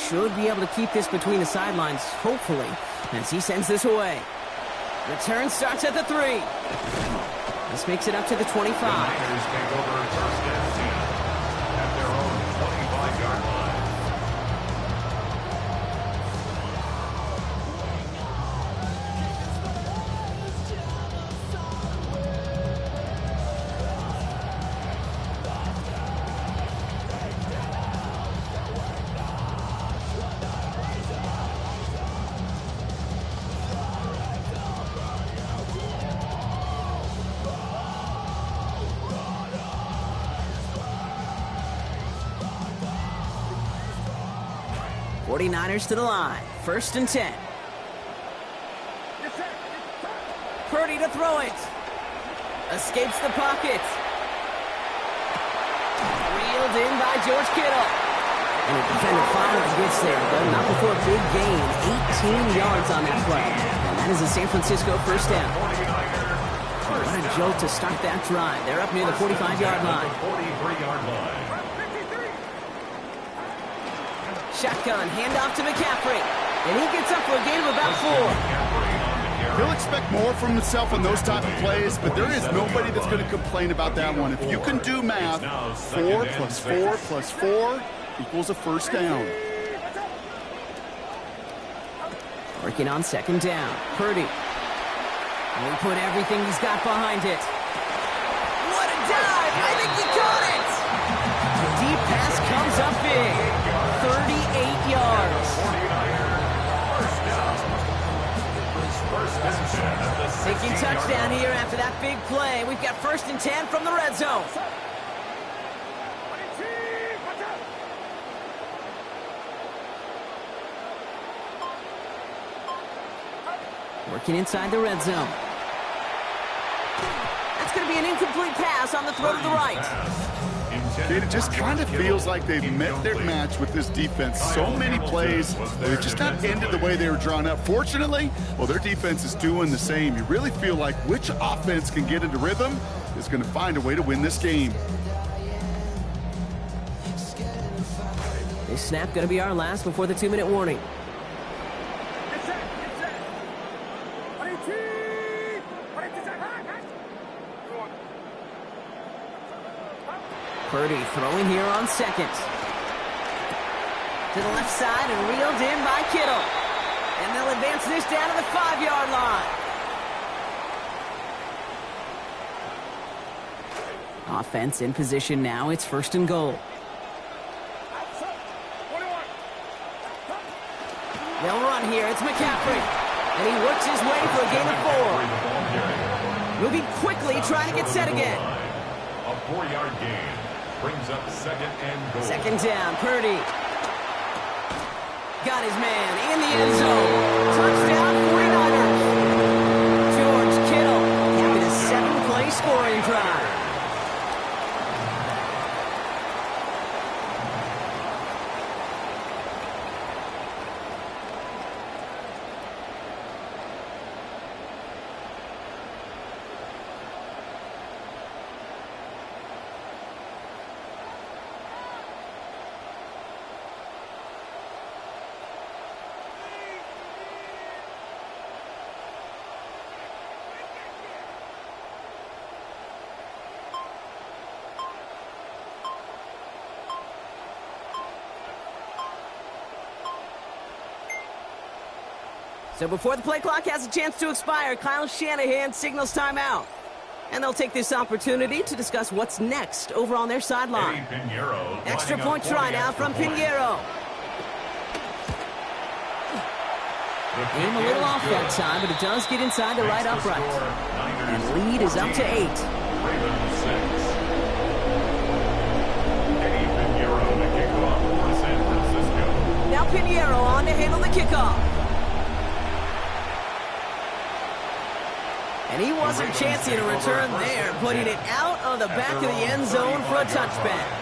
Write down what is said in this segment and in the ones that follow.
should be able to keep this between the sidelines, hopefully, as he sends this away. Return starts at the 3. This makes it up to the 25. The Niners take over first and 10 at their own 25-yard line. Niners to the line. First and 10. Purdy to throw it. Escapes the pocket. Reeled in by George Kittle. And a defender finally gets there, but not before a big gain. 18 yards on that play. And that is a San Francisco first down. What a jolt to start that drive. They're up near the 45-yard line. 43-yard line. Shotgun, handoff to McCaffrey. And he gets up for a gain of about 4. He'll expect more from himself on those type of plays, but there is nobody that's going to complain about that one. If you can do math, 4 plus 4 plus 4 equals a first down. Working on second down. Purdy. And he put everything he's got behind it. What a dive! I think he caught it! The deep pass comes up big. 38 yards. Taking touchdown here after that big play. We've got first and 10 from the red zone. Working inside the red zone. That's going to be an incomplete pass on the throw to the right. It just kind of feels like they've met their match with this defense. So many plays, they've just not ended the way they were drawn up. Fortunately, well, their defense is doing the same. You really feel like which offense can get into rhythm is going to find a way to win this game. This snap going to be our last before the 2-minute warning. Purdy throwing here on second. To the left side and reeled in by Kittle. And they'll advance this down to the 5-yard line. Offense in position now. It's first and goal. They'll run here. It's McCaffrey. And he works his way for a gain of 4. Moving quickly, trying to get set again. A 4-yard gain. Brings up second and goal. Second down, Purdy. Got his man in the end zone. Touchdown, 49ers. George Kittle having a 7-play scoring drive. So before the play clock has a chance to expire, Kyle Shanahan signals timeout. And they'll take this opportunity to discuss what's next over on their sideline. Extra point try now from Pinheiro. Aim a little off that time, but it does get inside the right upright. And lead is up to 8. Now Pinheiro on to handle the kickoff. And he wasn't chancing a return there, putting it out of the back of the end zone for a touchback.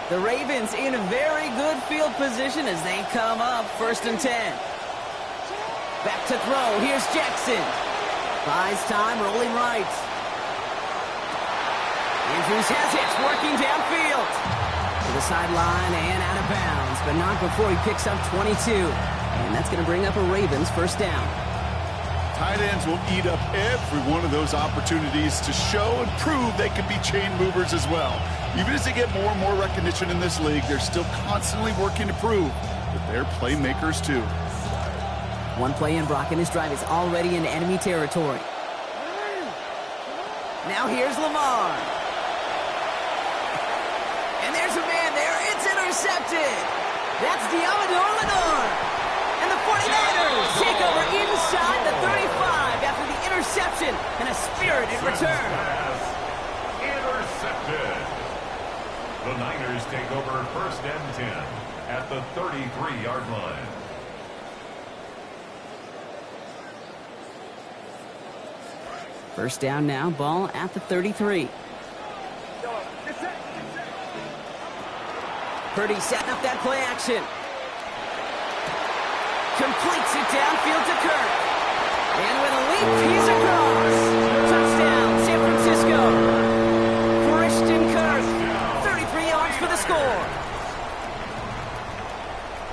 The Ravens in very good field position as they come up 1st and 10. Back to throw. Here's Jackson. Buys time, rolling right. Andrews has it, working downfield. To the sideline and out of bounds, but not before he picks up 22. And that's going to bring up a Ravens 1st down. Tight ends will eat up every one of those opportunities to show and prove they can be chain movers as well. Even as they get more and more recognition in this league, they're still constantly working to prove that they're playmakers too. One play in, Brock, and this drive is already in enemy territory. Now here's Lamar. And there's a man there. It's intercepted. That's Diamador Lenore. And the 49ers take over inside the 35 after the interception and a spirited return. Intercepted. The Niners take over 1st and 10 at the 33-yard line. First down now, ball at the 33. Purdy setting up that play action. Completes it downfield to Kirk. And with a leap, he's across. Touchdown, San Francisco. Christian Kirk, 33 yards for the score.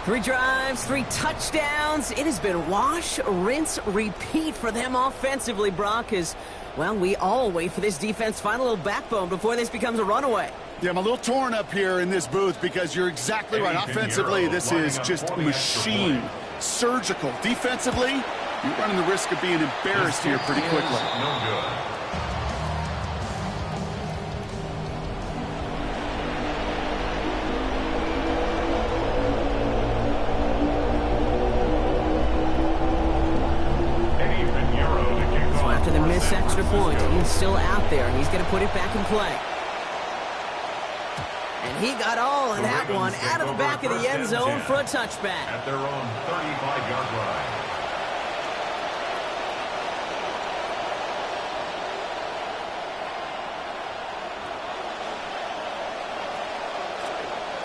3 drives, 3 touchdowns. It has been wash, rinse, repeat for them offensively, Brock, as, well, we all wait for this defense to find a little backbone before this becomes a runaway. Yeah, I'm a little torn up here in this booth because you're exactly right. Offensively, this is just a machine. Surgical. Defensively, you're running the risk of being embarrassed here pretty quickly. No good. So after the missed extra point, he's still out there, and he's going to put it back in play. And he got all of that one out of the back of the end zone for a touchback. At their own 35-yard line.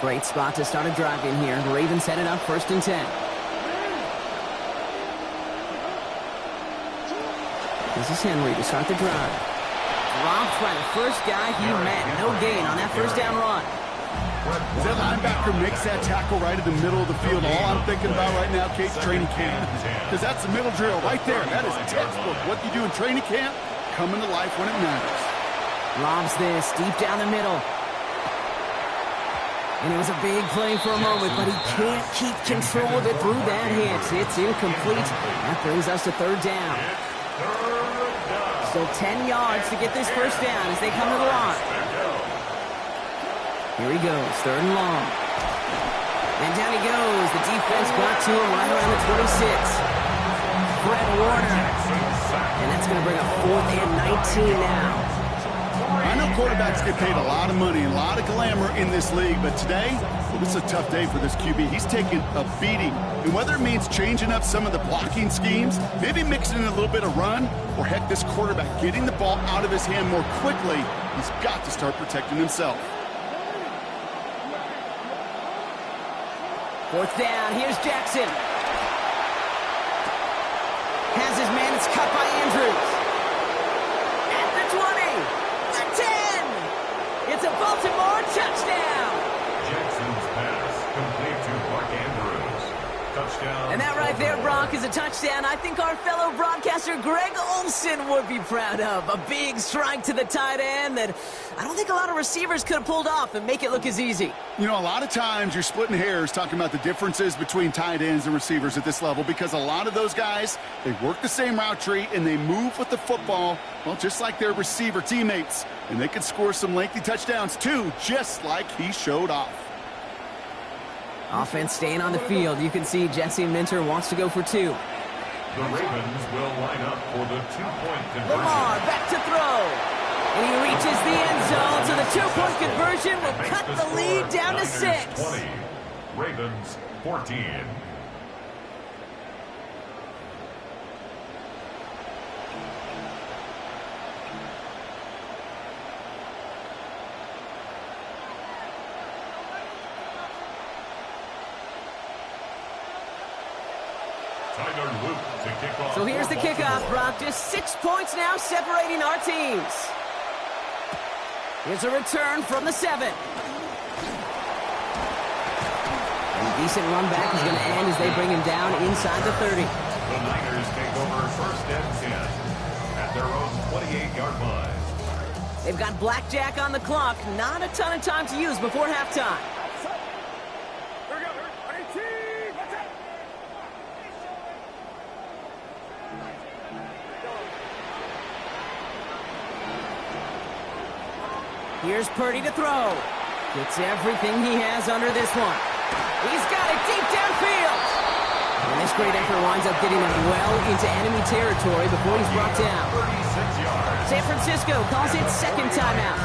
Great spot to start a drive in here. The Ravens headed up 1st and 10. This is Henry to start the drive. Dropped by the first guy he met. No gain on that 1st down run. As that linebacker makes that tackle right in the middle of the field, all I'm thinking about right now, Kate, training camp. Because that's the middle drill right there. That is textbook. What you do in training camp, coming to life when it matters. Lobs this deep down the middle. And it was a big play for a moment, but he can't keep control of it through that hit. It's incomplete. That brings us to 3rd down. So 10 yards to get this 1st down as they come to the line. Here he goes, 3rd and long. And down he goes. The defense got to him right around the 26. Fred Warner. And that's going to bring up 4th and 19 now. I know quarterbacks get paid a lot of money and a lot of glamour in this league, but today, well, this is a tough day for this QB. He's taking a beating. And whether it means changing up some of the blocking schemes, maybe mixing in a little bit of run, or heck, this quarterback getting the ball out of his hand more quickly, he's got to start protecting himself. 4th down, here's Jackson. Has his man, it's cut by Andrews. At the 20, the 10. It's a Baltimore touchdown. Jackson's pass complete to Mark Andrews. Touchdown. And that right there, Brock, is a touchdown I think our fellow broadcaster Greg Olsen would be proud of. A big strike to the tight end that I don't think a lot of receivers could have pulled off and make it look as easy. You know, a lot of times you're splitting hairs talking about the differences between tight ends and receivers at this level because a lot of those guys, they work the same route tree and they move with the football, well, just like their receiver teammates. And they can score some lengthy touchdowns too, just like he showed off. Offense staying on the field. You can see Jesse Minter wants to go for 2. The Ravens will line up for the 2-point conversion. Lamar back to throw. And he reaches the end zone, so the 2-point conversion will cut the lead down to 6. 20, Ravens 14. So here's the kickoff, Brock. Just 6 points now separating our teams. Here's a return from the 7. A decent run back is going to end as they bring him down inside the 30. The Niners take over first and 10 at their own 28-yard line. They've got blackjack on the clock. Not a ton of time to use before halftime. Here's Purdy to throw. Gets everything he has under this one. He's got it deep downfield. And this great effort winds up getting him well into enemy territory before he's brought down. San Francisco calls it second timeout.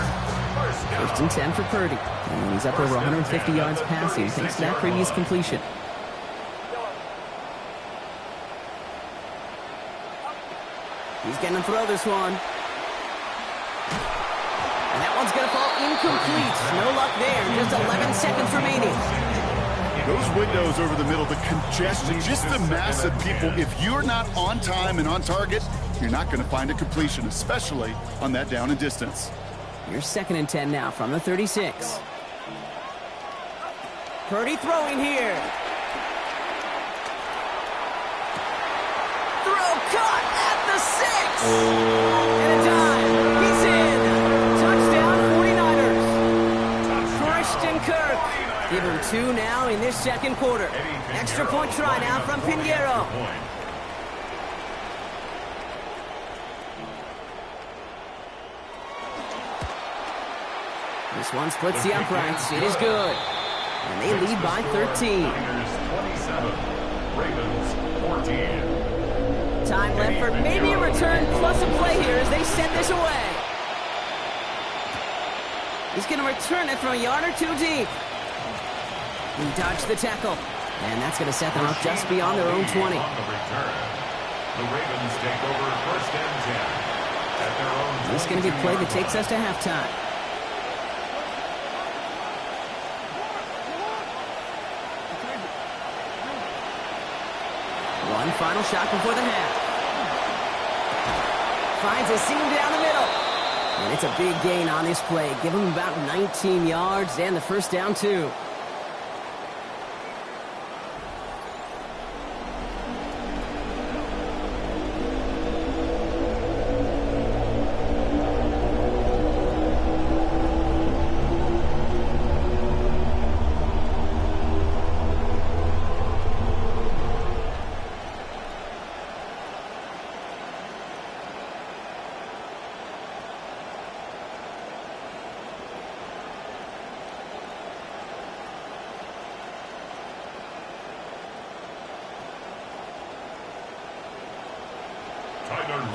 First and 10 for Purdy. And he's up over 150 yards passing thanks to that previous completion. He's going to throw this one. And that one's going to fall incomplete. No luck there. Just 11 seconds remaining. Those windows over the middle, the congestion, just the mass of people. If you're not on time and on target, you're not going to find a completion, especially on that down and distance. Here's second and 10 now from the 36. Purdy throwing here. Throw caught at the 6. And a dive. He's in. Touchdown 49ers. Christian Kirk. Give him 2 now in this second quarter. Extra point try now from Pinheiro. This one splits the uprights. It is good. And they lead by 13. Niners 27, Ravens 14. Time left for maybe a return plus a play here as they send this away. He's going to return it from a yard or 2 deep. He dodged the tackle. And that's going to set them up just beyond their own 20. On the return, the Ravens take over first and 10 at their own. This is going to be a play that takes us to halftime. One final shot before the half. Finds a seam down the middle. And it's a big gain on this play. Give him about 19 yards and the first down, too.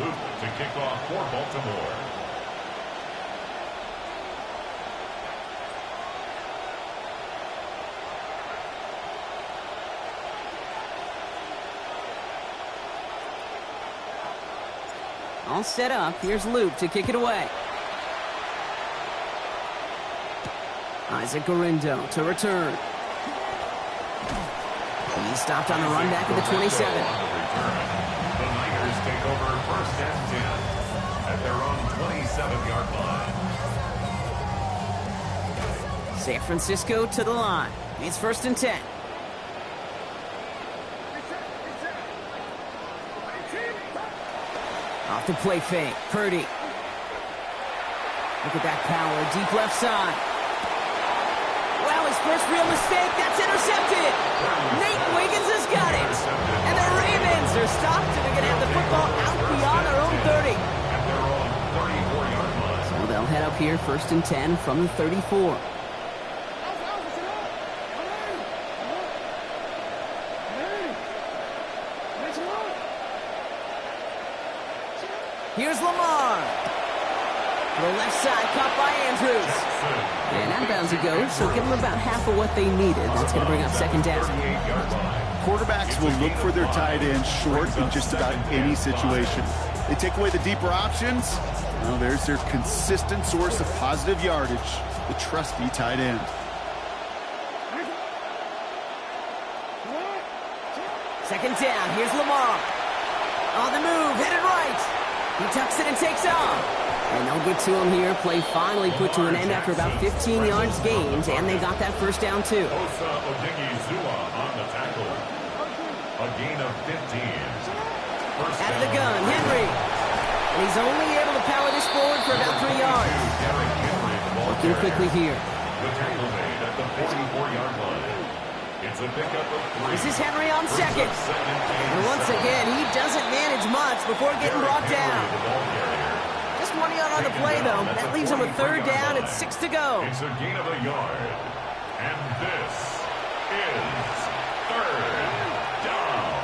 Luke to kick off for Baltimore. All set up. Here's Luke to kick it away. Isaac Gorindo to return. He's stopped on the run back at the 27. The Niners take over first and 10 at their own 27-yard line. San Francisco to the line. It's first and 10. Off the play fake. Purdy. Look at that power. Deep left side. Well, his first real mistake. That's intercepted. Nate Wiggins has got it. And the Ravens are stopped, and they're going to have the football out beyond their own 30. At their own 34-yard line. So they'll head up here first and 10 from the 34. Here's Lamar. To the left side, caught by Andrews. And out of bounds he goes, so give them about half of what they needed. That's going to bring up second down. Quarterbacks will look for their tight end short in just about any situation. They take away the deeper options. Well, there's their consistent source of positive yardage, the trusty tight end. Second down. Here's Lamar. On the move, headed right. He tucks it and takes off. And they'll get to him here. Play finally put to an end after about 15 yards gained, and they got that first down too. Osa Odigizua on the tackle. A gain of 15. First out of the gun, Henry. And he's only able to power this forward for about 3 yards. Working quickly here. The tackle made at the 44-yard line. It's a pickup of 3. This is Henry on second. And once again, he doesn't manage much before getting brought down. Just 1 yard on the play, though. That leaves him with third down and 6 to go. It's a gain of a yard. And this is third down.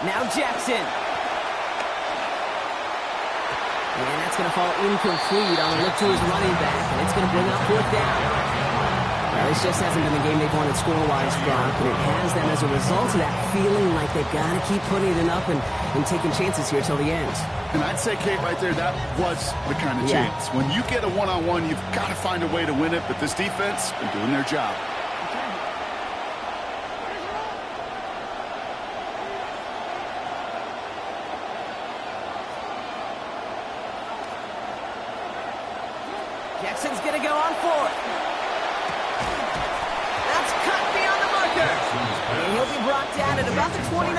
Now Jackson. And that's going to fall incomplete on a look to his running back. And it's going to bring up fourth down. Well, this just hasn't been the game they've wanted score-wise, Brock, but it has them as a result of that feeling like they've got to keep putting it up and taking chances here till the end. And I'd say, Kate, right there, that was the kind of chance. When you get a one-on-one, you've got to find a way to win it, but this defense been doing their job. Jackson's going to go on fourth. That's cut beyond the marker. And he'll be brought down at about the 29.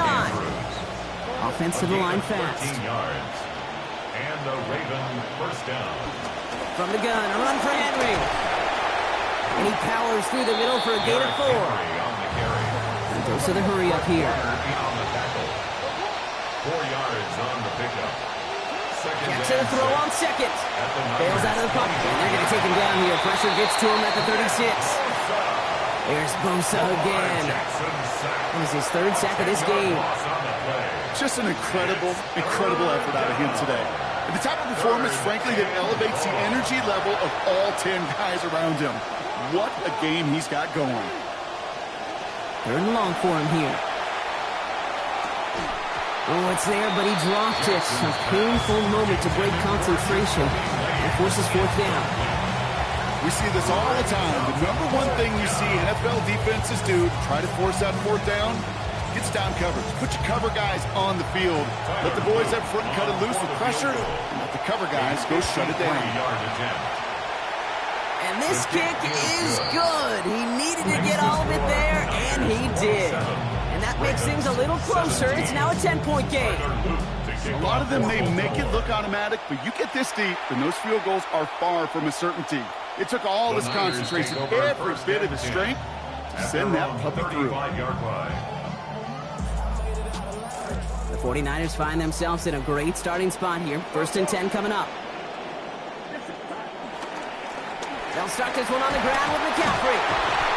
Offensive line fast. 13 yards. And the Raven first down. From the gun, a run for Henry. And he powers through the middle for a gain of 4. And goes to the hurry up here. On the tackle. 4 yards on the pickup. Jackson to throw on second. Bails out of the pocket. And they're going to take him down here. Pressure gets to him at the 36. There's Bosa again. That was his third sack of this game. Just an incredible effort out of him today. At the type of performance, frankly, that elevates the energy level of all 10 guys around him. What a game he's got going. Third and long for him here. Oh, it's there, but he dropped it. A painful moment to break concentration and forces fourth down. We see this all the time. The number one thing you see NFL defenses do to try to force that fourth down, gets down coverage. Put your cover guys on the field. Let the boys up front cut it loose with pressure, and let the cover guys go shut it down. And this kick is good. He needed to get all of it there, and he did. And that makes things a little closer. It's now a 10-point game. A lot of them may make it look automatic, but you get this deep, and those field goals are far from a certainty. It took all his concentration, every bit of his strength, to send that puppy through. The 49ers find themselves in a great starting spot here. First and 10 coming up. They'll start this one on the ground with McCaffrey.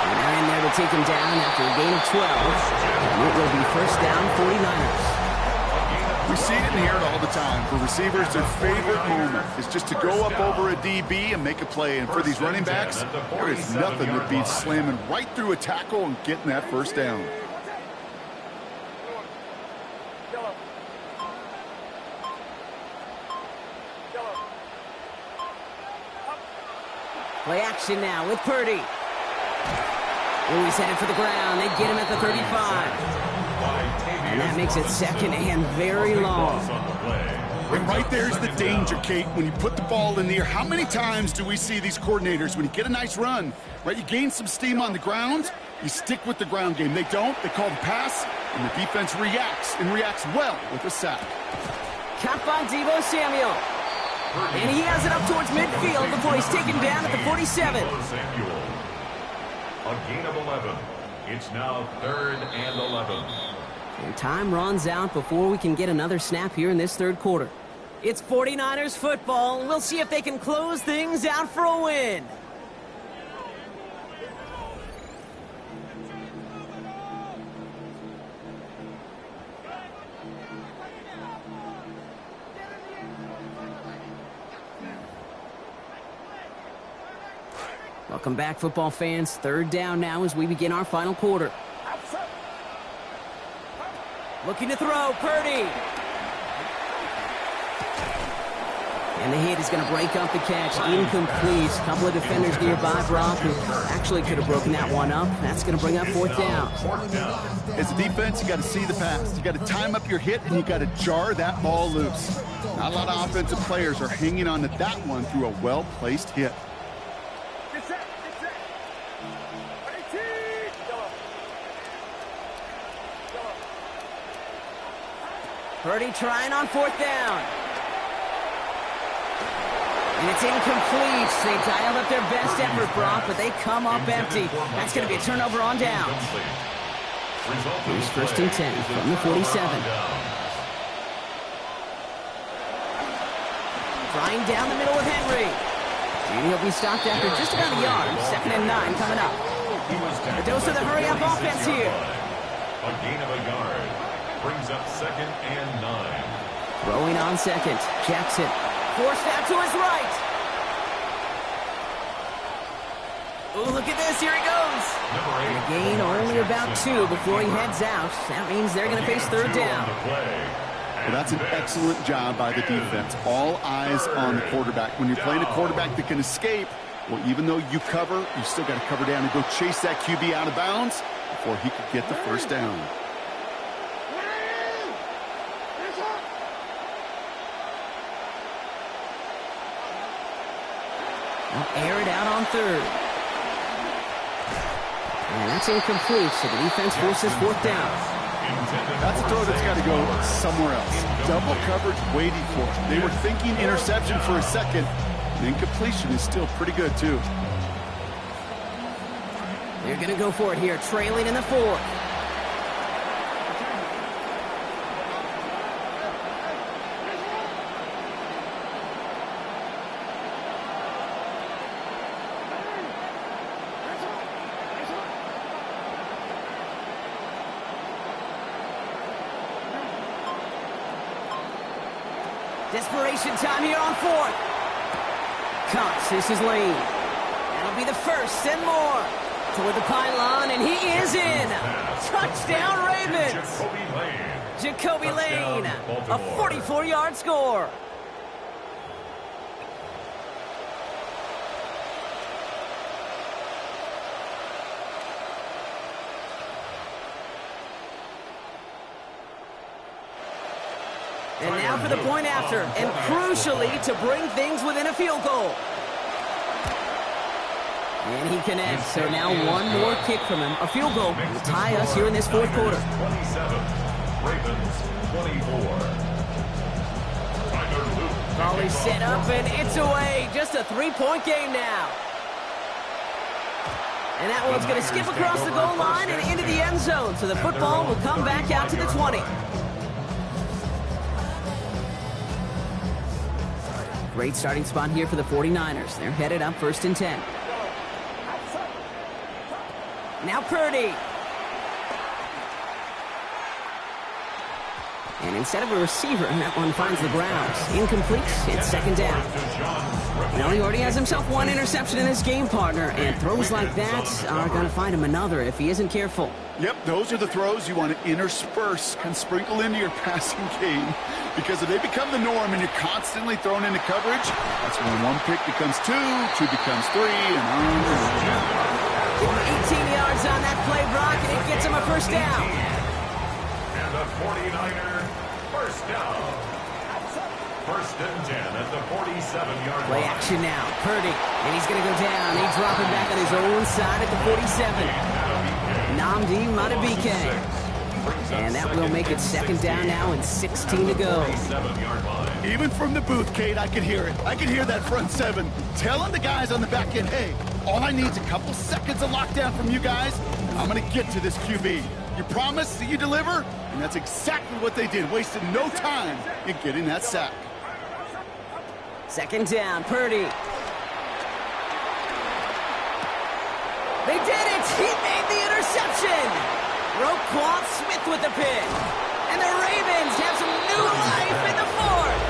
And they're in there to take him down after a gain of 12. And it will be first down 49ers. We see it and hear it all the time. For receivers, their favorite moment is just to go up over a DB and make a play. And for these running backs, there is nothing that beats slamming right through a tackle and getting that first down. Play action now with Purdy. Oh, he's headed for the ground. They get him at the 35. And that makes it second and very long. And right there's the danger, Kate, when you put the ball in the air. How many times do we see these coordinators, when you get a nice run, right, you gain some steam on the ground, you stick with the ground game. They don't. They call the pass, and the defense reacts, and reacts well with a sack. Caught by Deebo Samuel. And he has it up towards midfield before he's taken down at the 47. A gain of 11. It's now third and 11. And time runs out before we can get another snap here in this third quarter. It's 49ers football. We'll see if they can close things out for a win. Welcome back, football fans. Third down now as we begin our final quarter. Looking to throw, Purdy. And the hit is going to break up the catch. Incomplete. A couple of defenders nearby, Brock, who actually could have broken that one up. That's going to bring up fourth down. As a defense, you got to see the pass. You got to time up your hit, and you got to jar that ball loose. Not a lot of offensive players are hanging on to that one through a well-placed hit. Purdy trying on fourth down. And it's incomplete. They dialed up their best effort, Brock, but they come up empty. That's going to be a turnover on down. Here's first and 10 from the 47. Trying down the middle with Henry. And he'll be stopped after just about a yard. 2nd and 9 coming up. The dose of the hurry-up offense here. A gain of a yard. Brings up 2nd and 9. Throwing on second. Jackson. Forced out to his right. Oh, look at this. Here he goes. And a gain only about 2 before he heads out. That means they're going to face third down. Well, that's an excellent job by the defense. All eyes on the quarterback. When you're playing a quarterback that can escape, well, even though you cover, you still got to cover down and go chase that QB out of bounds before he could get the first down. They'll air it out on third. And that's incomplete, so the defense forces fourth down. That's a throw that's got to go somewhere else. Double coverage waiting for it. They were thinking interception for a second. And incompletion is still pretty good, too. They're going to go for it here, trailing in the fourth. Desperation time here on fourth. Cox, this is Lane. That'll be the first and more. Toward the pylon, and he is in. Touchdown, Ravens. Jacoby Lane, a 44-yard score. And now for the point after, and crucially to bring things within a field goal. And he connects, so now one more kick from him. A field goal will tie us here in this fourth quarter. 27, Ravens 24. Volley set up, and it's away. Just a three-point game now. And that one's going to skip across the goal line and into the end zone, so the football will come back out to the 20. Great starting spot here for the 49ers. They're headed up 1st and 10. Now Purdy. And instead of a receiver, that one finds the ground. Incomplete. It's 2nd down. Now he already has himself one interception in this game, partner, and throws like that are going to find him another if he isn't careful. Yep, those are the throws you want to intersperse and sprinkle into your passing game, because if they become the norm and you're constantly thrown into coverage, that's when one pick becomes two becomes three, and on and on. 18 yards on that play, Brock, and it gets him a first down. And the 49er first down. 1st and 10 at the 47-yard line. Play action now. Purdy, and he's going to go down. He dropped it back on his own side at the 47. Nnamdi Madubuike. And that will make it 2nd down now and 16 to go. Even from the booth, Kate, I could hear it. I could hear that front seven telling the guys on the back end, hey, all I need is a couple seconds of lockdown from you guys. I'm going to get to this QB. You promise that you deliver? And that's exactly what they did, wasted no time in getting that sack. 2nd down, Purdy. They did it! He made the interception! Roquan Smith with the pick. And the Ravens have some new life in the fourth.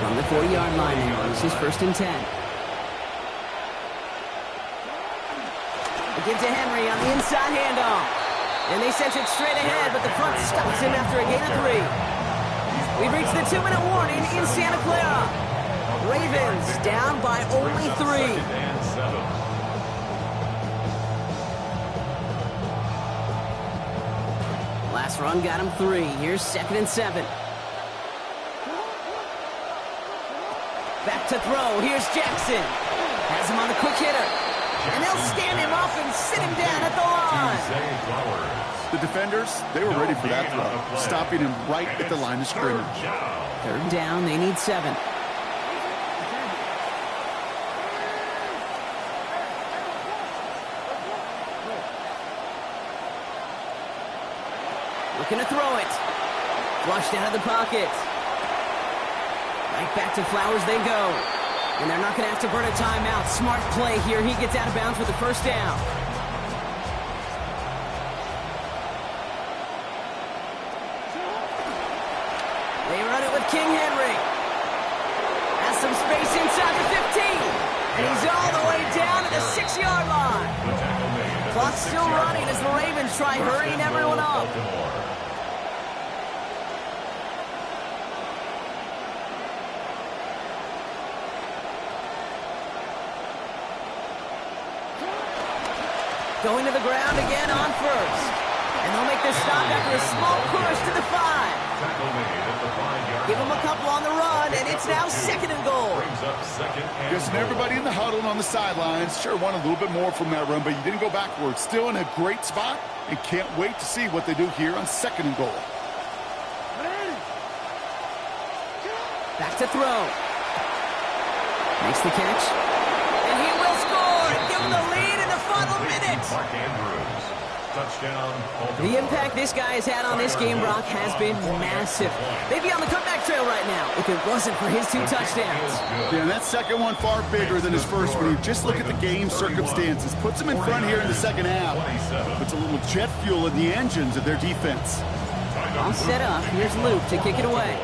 From the 40-yard line now, this is 1st and 10. They give to Henry on the inside handoff. And they sent it straight ahead, but the front stops him after a gain of 3. We've reached the 2-minute warning in Santa Clara. Ravens down by only 3. Last run got him 3. Here's 2nd and 7. Back to throw. Here's Jackson. Has him on the quick hitter. And they'll stand him up and sit him down at the line. The defenders, they were ready for that throw, stopping him right at the line of scrimmage. 3rd down, they need 7. Looking to throw it. Flushed out of the pocket. Right back to Flowers they go. And they're not going to have to burn a timeout. Smart play here. He gets out of bounds with the 1st down. They run it with King Henry. Has some space inside the 15. And he's all the way down to the 6-yard line. Clock's still running as the Ravens try hurrying everyone up. Going to the ground again on 1st. And they'll make this stop after a small push to the 5. Give them a couple on the run, and it's now 2nd and goal. Guessing everybody in the huddle and on the sidelines sure want a little bit more from that run, but you didn't go backwards. Still in a great spot, and can't wait to see what they do here on 2nd and goal. Back to throw. Makes the catch. And he will score and give them the lead in the final minute. The impact this guy has had on this game, Brock, has been massive. They'd be on the comeback trail right now if it wasn't for his 2 touchdowns. Yeah, and that second one far bigger than his first one. You just look at the game circumstances. Puts them in front here in the 2nd half. Puts a little jet fuel in the engines of their defense. All set up. Here's Luke to kick it away.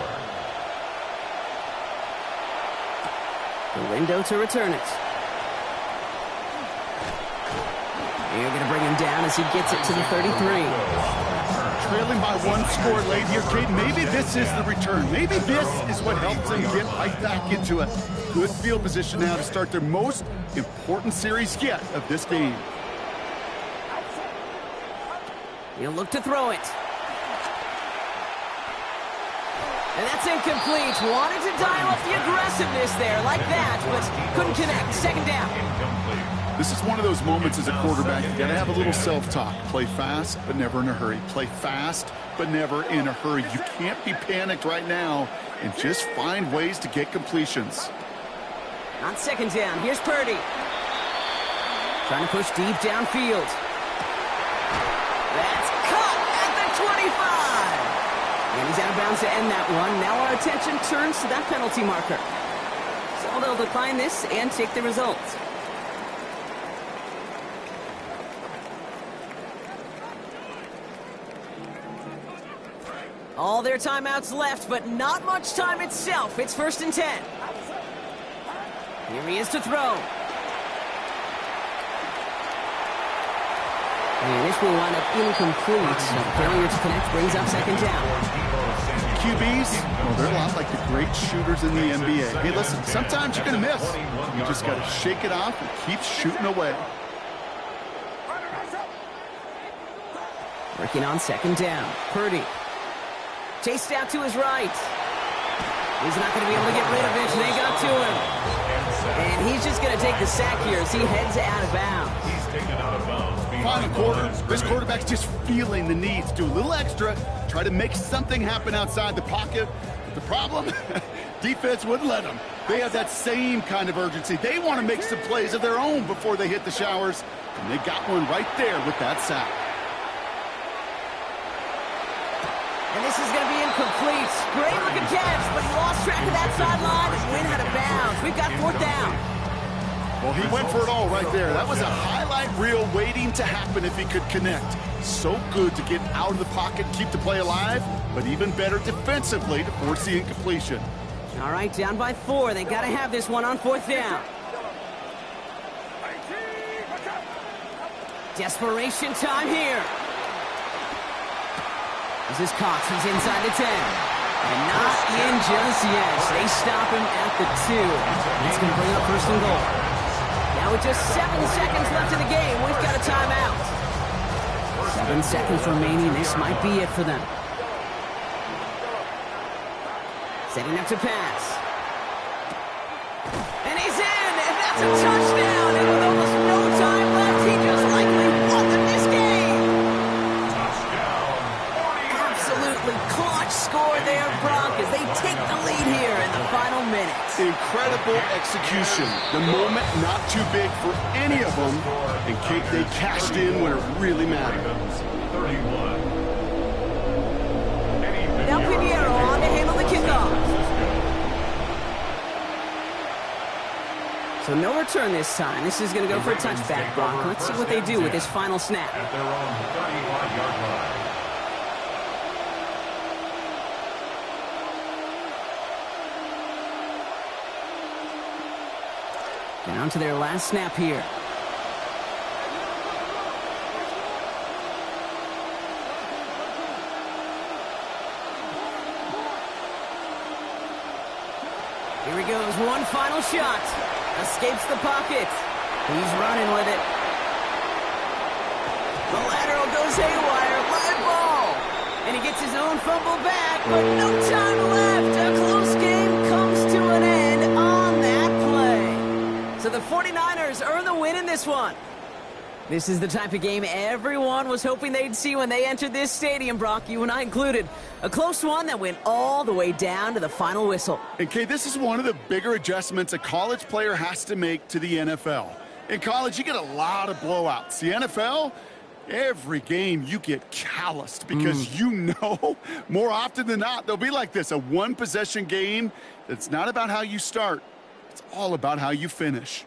The window to return it. They're going to bring him down as he gets it to the 33. Trailing by 1 score late here, Kate. Maybe this is the return. Maybe this is what helps them get right back into a good field position now to start their most important series yet of this game. He'll look to throw it. And that's incomplete. Wanted to dial up the aggressiveness there like that, but couldn't connect. 2nd down. This is one of those moments as a quarterback. You got to have a little self-talk. Play fast, but never in a hurry. Play fast, but never in a hurry. You can't be panicked right now and just find ways to get completions. On 2nd down, here's Purdy. Trying to push deep downfield. That's caught at the 25. And he's out of bounds to end that one. Now our attention turns to that penalty marker. So they'll decline this and take the results. All their timeouts left, but not much time itself. It's 1st and 10. Here he is to throw. And this will wind up incomplete. So failure to connect brings up 2nd down. QBs, well, they're a lot like the great shooters in the NBA. Hey, listen, sometimes you're going to miss. You just got to shake it off and keep shooting away. Working on 2nd down. Purdy. Chased out to his right. He's not going to be able to get rid of it. They got to him. And he's just going to take the sack here as he heads out of bounds. Final quarter, this quarterback's just feeling the need to do a little extra, try to make something happen outside the pocket. But the problem, defense wouldn't let them. They have that same kind of urgency. They want to make some plays of their own before they hit the showers. And they got one right there with that sack. And this is going to be incomplete. Great looking catch, but he lost track of that sideline and went out of bounds. We've got 4th down. Well, he went for it all right there. That was a highlight reel waiting to happen if he could connect. So good to get out of the pocket and keep the play alive, but even better defensively to force the incompletion. All right, down by 4. They got to have this one on 4th down. Desperation time here. This is Cox. He's inside the 10. And not in just yet. They stop him at the 2. That's going to bring up first and goal. Now with just 7 seconds left in the game, we've got a timeout. 7 seconds remaining. This might be it for them. Setting up to pass. And he's in! And that's a touchdown! And with almost no time left, he just likely won this game! Absolutely clutch score there, Brock, as they take the lead here in the final minutes. Incredible execution. The moment not too big for any of them, and Kate, they cashed in when it really mattered. 31. Now Pinheiro on to handle the kickoff. So no return this time. This is going to go for a touchback, Brock. Let's see what they do with this final snap. At their own 31-yard line. Down to their last snap here. Here he goes, one final shot. Escapes the pocket. He's running with it. The lateral goes haywire. Live ball. And he gets his own fumble back, but no time left. A close game comes to an end on that play. So the 49ers earn the win in this one. This is the type of game everyone was hoping they'd see when they entered this stadium, Brock, you and I included. A close one that went all the way down to the final whistle. And Kay, this is one of the bigger adjustments a college player has to make to the NFL. In college, you get a lot of blowouts. The NFL, every game you get calloused because you know more often than not they'll be like this, a one-possession game that's not about how you start. It's all about how you finish.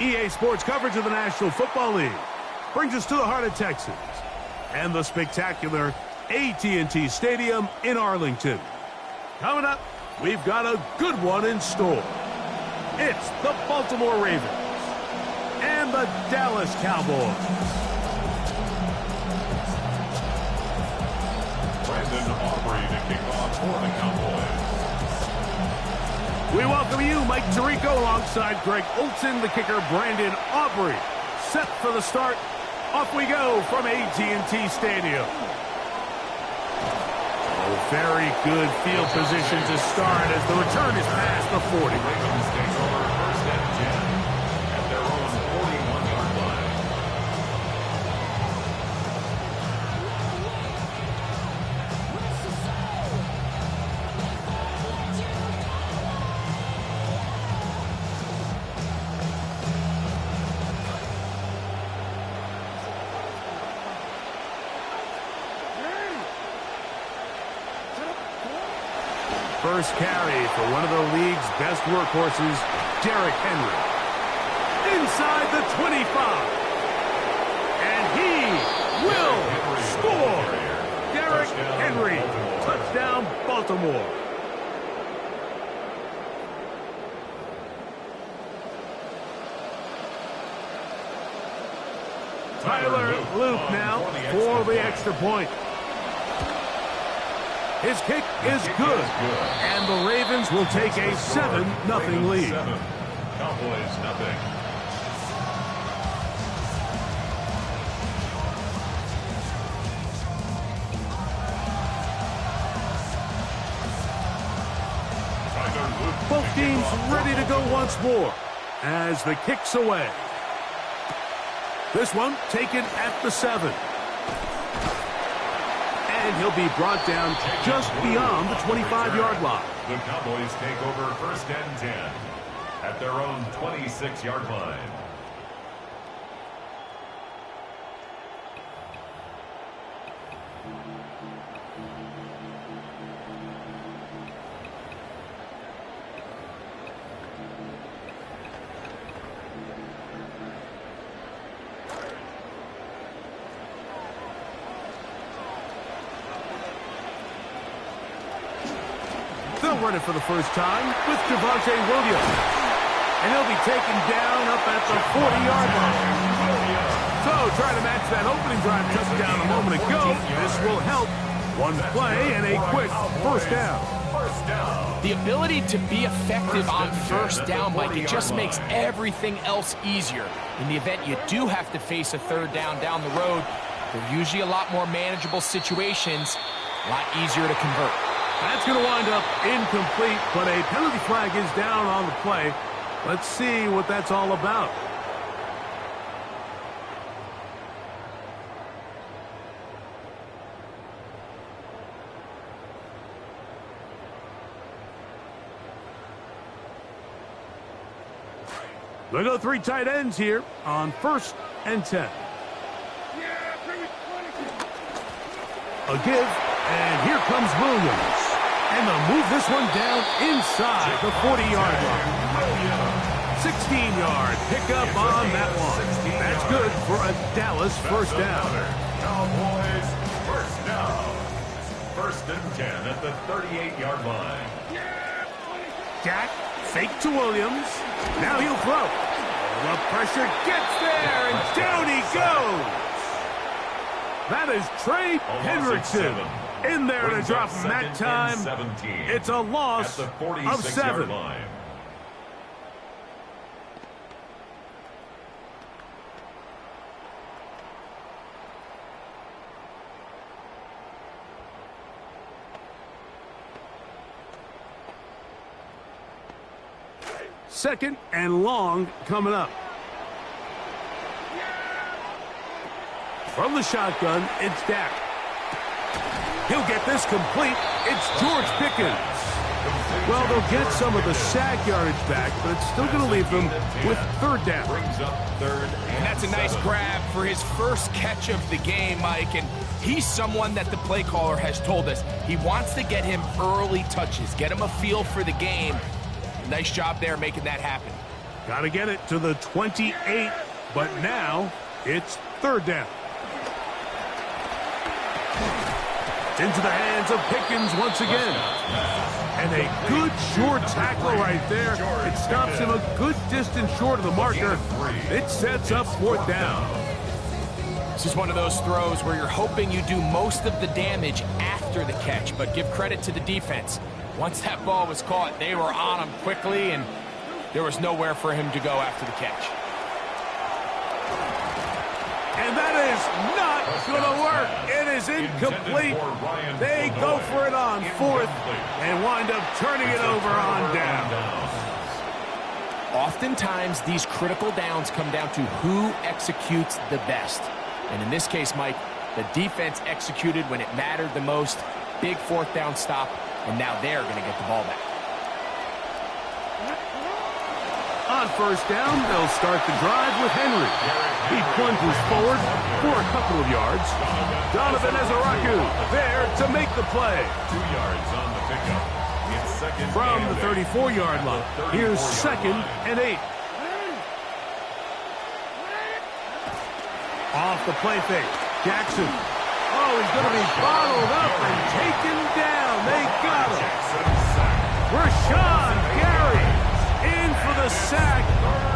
EA Sports coverage of the National Football League brings us to the heart of Texas and the spectacular AT&T Stadium in Arlington. Coming up, we've got a good one in store. It's the Baltimore Ravens and the Dallas Cowboys. Brandon Aubrey to kick off for the Cowboys. We welcome you, Mike Tirico, alongside Greg Olson, the kicker, Brandon Aubrey. Set for the start. Off we go from AT&T Stadium. Oh, very good field position to start as the return is past the 40. Ravens take over first and 10 at their own 41-yard line. First carry for one of the league's best workhorses, Derrick Henry. Inside the 25. And he will score. Derrick Henry, touchdown Baltimore. Tyler Luke now for the extra point. His kick is good, and the Ravens will take a 7-0 lead. Cowboys nothing. Both teams ready to go once more as the kick's away. This one taken at the 7. And he'll be brought down just beyond the 25-yard line. The Cowboys take over first and 10 at their own 26-yard line. They'll run it for the first time with Javonte Williams. And he'll be taken down up at the 40-yard line. So, trying to match that opening drive touchdown a moment ago, this will help. One play and a quick first down. The ability to be effective on first down, Mike, it just makes everything else easier. In the event you do have to face a third down the road, they're usually a lot more manageable situations, a lot easier to convert. That's going to wind up incomplete, but a penalty flag is down on the play. Let's see what that's all about. They go 3 tight ends here on first and 10. A give, and here comes Williams. And they'll move this one down inside the 40-yard line. 16-yard pickup on that one. That's good for a Dallas first down. Cowboys first down. First and 10 at the 38-yard line. Dak fake to Williams. Now he'll throw. The pressure gets there, and down he goes. That is Trey Hendrickson in there to drop him that time. It's a loss of 7. Second and long coming up. From the shotgun, it's Dak. He'll get this complete. It's George Pickens. Well, they'll get some of the sack yardage back, but it's still going to leave them with third down. And that's a nice grab for his first catch of the game, Mike. And he's someone that the play caller has told us he wants to get him early touches, get him a feel for the game. Nice job there making that happen. Got to get it to the 28, but now it's third down. It's into the hands of Pickens once again. And a good short tackle right there. It stops him a good distance short of the marker. It sets up fourth down. This is one of those throws where you're hoping you do most of the damage after the catch, but give credit to the defense. Once that ball was caught, they were on him quickly, and there was nowhere for him to go after the catch. And that is not going to work. It is incomplete. They go for it on fourth and wind up turning it over on down. Oftentimes, these critical downs come down to who executes the best. And in this case, Mike, the defense executed when it mattered the most. Big fourth down stop, and now they're going to get the ball back. On first down, they'll start the drive with Henry. He plunges forward for a couple of yards. Donovan Ezaraku there to make the play. 2 yards on the pickup. It's second from the 34-yard line. Here's second and 8. Off the play fake. Jackson. Oh, he's going to be bottled up and taken down. They got him. Rashawn Gary in for the sack.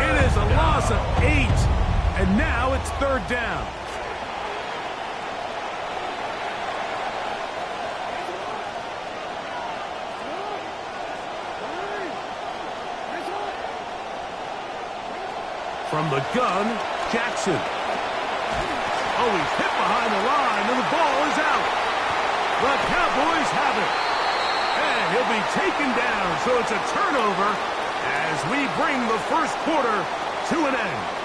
It is a loss of 8. And now it's third down. From the gun, Jackson. Oh, he's hit behind the line, and the ball is out. The Cowboys have it. And he'll be taken down, so it's a turnover as we bring the first quarter to an end.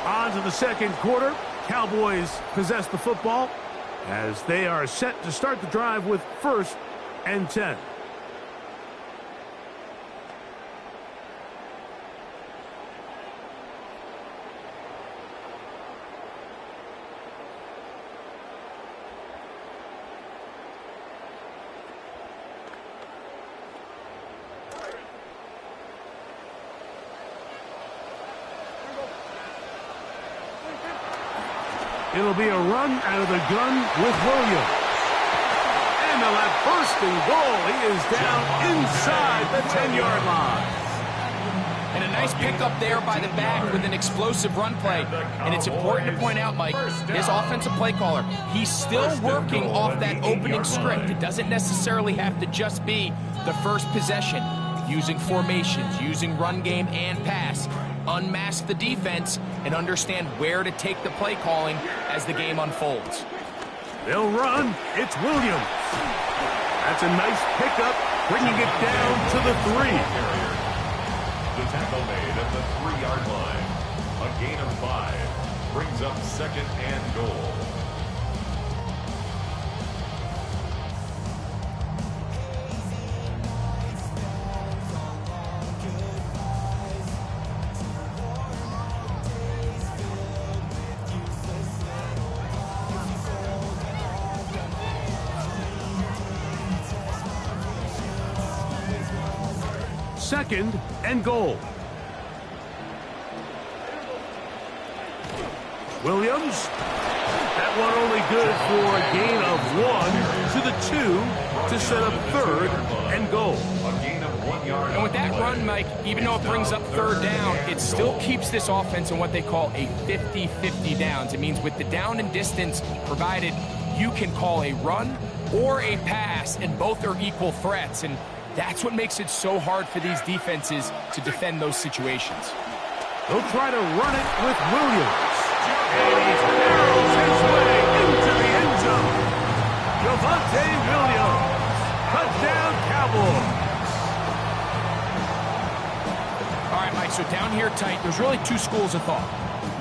On to the second quarter. Cowboys possess the football as they are set to start the drive with first and 10. It'll be a run out of the gun with Williams. And they'll have first and goal. He is down inside the 10-yard line. And a nice pickup there by the back with an explosive run play. And it's important to point out, Mike, his offensive play caller, he's still working off that opening script. It doesn't necessarily have to just be the first possession. Using formations, using run game and pass. Unmask the defense and understand where to take the play calling as the game unfolds. They'll run. It's Williams. That's a nice pickup, bringing it down to the 3. The tackle made at the 3-yard line. A gain of 5 brings up second and goal. Second and goal. Williams. That one only good for a gain of 1 to the 2 to set up third and goal. A gain of 1 yard. And with that run, Mike, even though it brings up third down, it still keeps this offense in what they call a 50-50 downs. It means with the down and distance provided, you can call a run or a pass, and both are equal threats. And that's what makes it so hard for these defenses to defend those situations. They'll try to run it with Williams. And he barrels his way into the end zone. Javonte Williams. Touchdown, Cowboys. All right, Mike, so down here tight, there's really 2 schools of thought.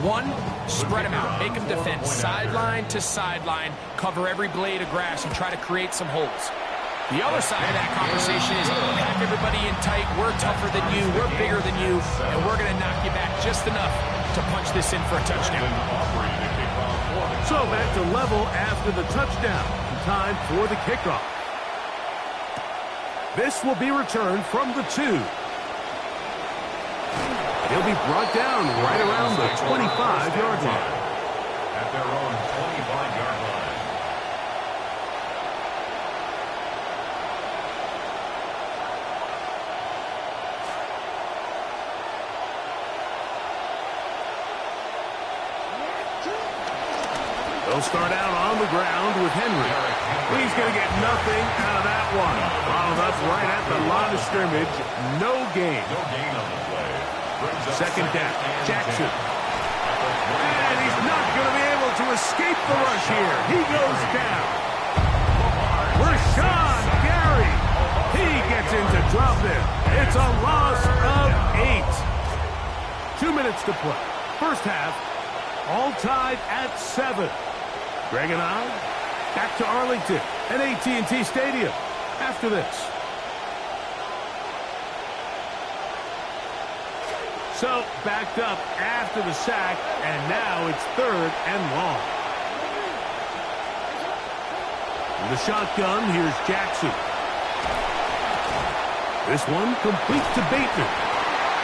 One, spread them out. Make them defend sideline to sideline, cover every blade of grass, and try to create some holes. The other side of that conversation is pack everybody in tight. We're tougher than you. We're bigger than you. And we're going to knock you back just enough to punch this in for a touchdown. So back to level after the touchdown. Time for the kickoff. This will be returned from the 2. He'll be brought down right around the 25-yard line. At their own 25-yard line. They'll start out on the ground with Henry. He's going to get nothing out of that one. Followed up right at the line of scrimmage. No gain. No gain on the play. Second down. Jackson. And he's not going to be able to escape the rush here. He goes down. Rashawn Gary. He gets in to drop it. It's a loss of 8. 2 minutes to play. First half, all tied at 7. Greg and I, back to Arlington at AT&T Stadium after this. So, backed up after the sack, and now it's 3rd and long. With the shotgun, here's Jackson. This one complete to Bateman.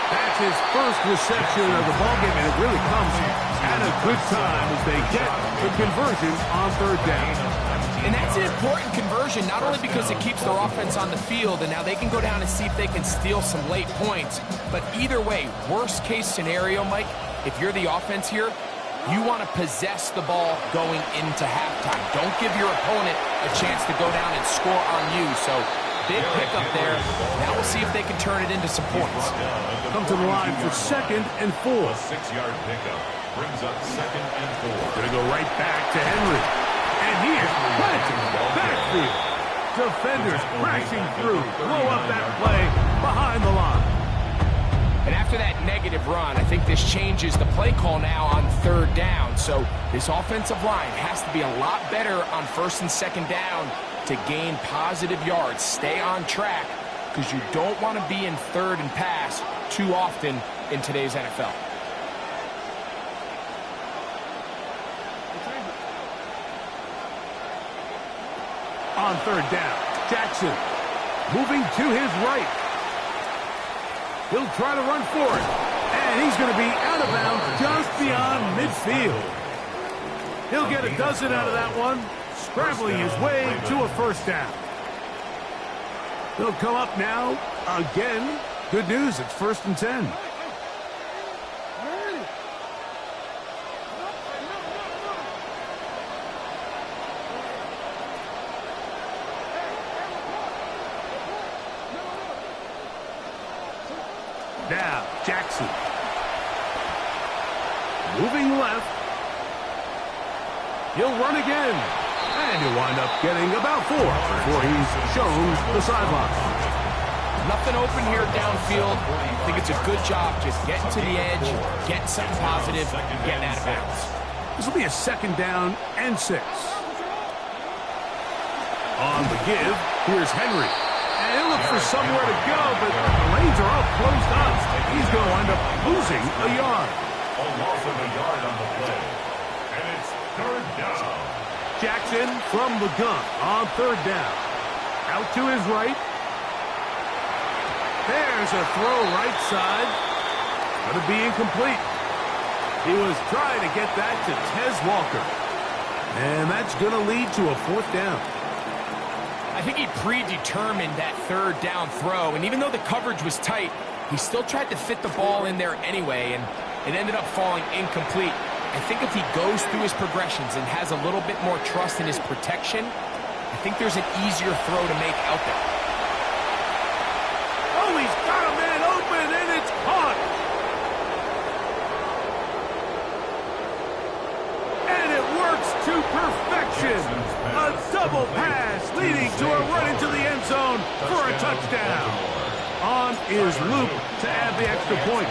That's his first reception of the ballgame, and it really comes at a good time as they get the conversion on 3rd down. And that's an important conversion, not only because it keeps their offense on the field, and now they can go down and see if they can steal some late points. But either way, worst case scenario, Mike, if you're the offense here, you want to possess the ball going into halftime. Don't give your opponent a chance to go down and score on you. So big pickup there. Now we'll see if they can turn it into some points. Come to the line for 2nd and 4. A 6-yard pickup brings up 2nd and 4. Going to go right back to Henry. And he is planting backfield. Defenders crashing through. Blow up that play behind the line. And after that negative run, I think this changes the play call now on 3rd down. So this offensive line has to be a lot better on 1st and 2nd down to gain positive yards. Stay on track because you don't want to be in 3rd and pass too often in today's NFL. On 3rd down, Jackson moving to his right. He'll try to run for it, and he's going to be out of bounds just beyond midfield. He'll get a dozen out of that one, scrambling his way to a 1st down. They'll come up now again. Good news, it's 1st and 10. Now, Jackson. Moving left. He'll run again. And he'll wind up getting about 4 before he's shown the sideline. Nothing open here downfield. I think it's a good job just getting to the edge, getting something positive, and getting out of bounds. This will be a 2nd down and 6. On the give, here's Henry. And he'll look for somewhere to go, but the lanes are all closed up. He's going to wind up losing a yard. A loss of a yard on the play. And it's 3rd down. Jackson from the gun on 3rd down. Out to his right. There's a throw right side. Going to be incomplete. He was trying to get that to Tez Walker. And that's going to lead to a 4th down. I think he predetermined that 3rd down throw, and even though the coverage was tight, he still tried to fit the ball in there anyway, and it ended up falling incomplete. I think if he goes through his progressions and has a little bit more trust in his protection, I think there's an easier throw to make out there. Oh, he's got a man open, and it's caught. And it works to perfection. A double pass leading to a run into the end zone for a touchdown. On is Luke to add the extra point.